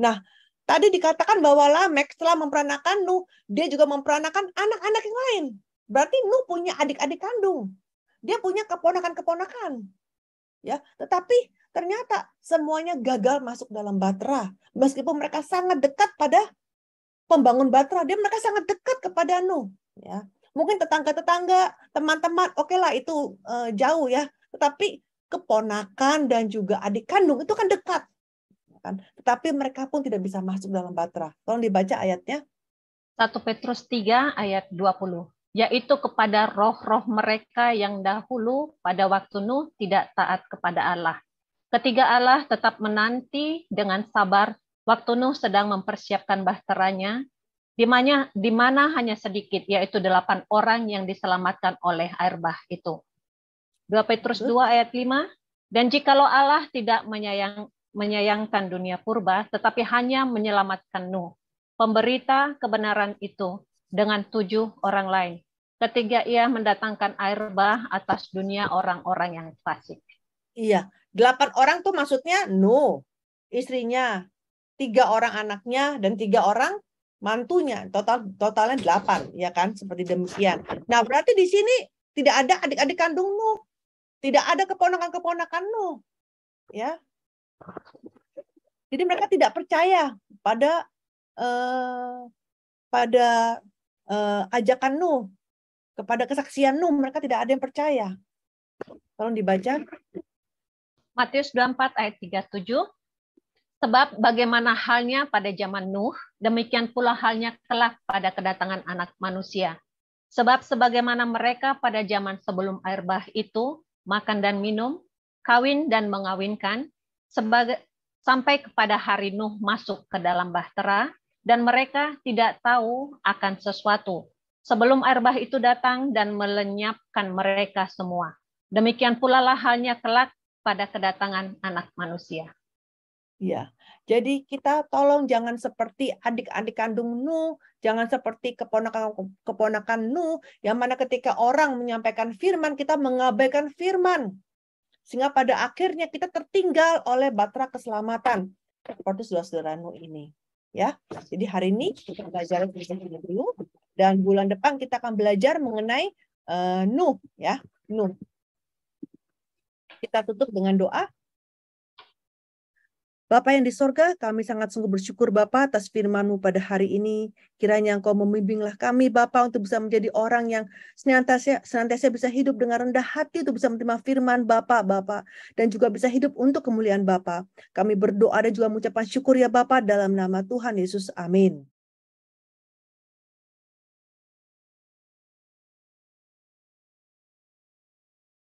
Speaker 2: Nah, tadi dikatakan bahwa Lamek setelah memperanakan Nuh, dia juga memperanakan anak-anak yang lain. Berarti Nuh punya adik-adik kandung. Dia punya keponakan-keponakan. Ya, tetapi ternyata semuanya gagal masuk dalam Batra. Meskipun mereka sangat dekat pada pembangun Batra, mereka sangat dekat kepada Nuh. Ya, mungkin tetangga-tetangga, teman-teman, oke lah itu jauh ya. Tetapi keponakan dan juga adik kandung itu kan dekat. Tetapi mereka pun tidak bisa masuk dalam Batra. Tolong dibaca ayatnya.
Speaker 1: 1 Petrus 3 ayat 20. Yaitu kepada roh-roh mereka yang dahulu pada waktu Nuh tidak taat kepada Allah. Ketika Allah tetap menanti dengan sabar waktu Nuh sedang mempersiapkan bahteranya, di mana hanya sedikit, yaitu 8 orang yang diselamatkan oleh air bah itu. 2 Petrus 2 ayat 5. Dan jikalau Allah tidak menyayangkan dunia purba, tetapi hanya menyelamatkan Nuh, pemberita kebenaran itu, dengan 7 orang lain. Ketiga, ia mendatangkan air bah atas dunia orang-orang yang fasik.
Speaker 2: Iya, 8 orang tuh maksudnya Nuh, istrinya, 3 orang anaknya, dan 3 orang mantunya. Totalnya 8, ya kan? Seperti demikian. Nah, berarti di sini tidak ada adik-adik kandung Nuh. Tidak ada keponakan-keponakan Nuh. Ya. Jadi mereka tidak percaya pada ajakan Nuh, kepada kesaksian Nuh. Mereka tidak ada yang percaya. Tolong dibaca.
Speaker 1: Matius 24 ayat 37. Sebab bagaimana halnya pada zaman Nuh, demikian pula halnya kelak pada kedatangan Anak Manusia. Sebab sebagaimana mereka pada zaman sebelum air bah itu, makan dan minum, kawin dan mengawinkan, sampai kepada hari Nuh masuk ke dalam bahtera, dan mereka tidak tahu akan sesuatu, sebelum air bah itu datang dan melenyapkan mereka semua. Demikian pula lah halnya kelak pada kedatangan Anak Manusia.
Speaker 2: Ya, jadi kita tolong jangan seperti adik-adik kandung Nuh, jangan seperti keponakan Nuh, yang mana ketika orang menyampaikan firman, kita mengabaikan firman. Sehingga pada akhirnya kita tertinggal oleh bahtera keselamatan. Seperti saudara-saudara Nuh ini. Ya, jadi hari ini kita belajar dulu, dan bulan depan kita akan belajar mengenai Nuh, ya, Nuh. Kita tutup dengan doa. Bapa yang di sorga, kami sangat sungguh bersyukur Bapa atas firman-Mu pada hari ini. Kiranya Engkau membimbinglah kami Bapa untuk bisa menjadi orang yang senantiasa bisa hidup dengan rendah hati untuk bisa menerima firman Bapa, dan juga bisa hidup untuk kemuliaan Bapa. Kami berdoa dan juga mengucapkan syukur ya Bapa dalam nama Tuhan Yesus. Amin.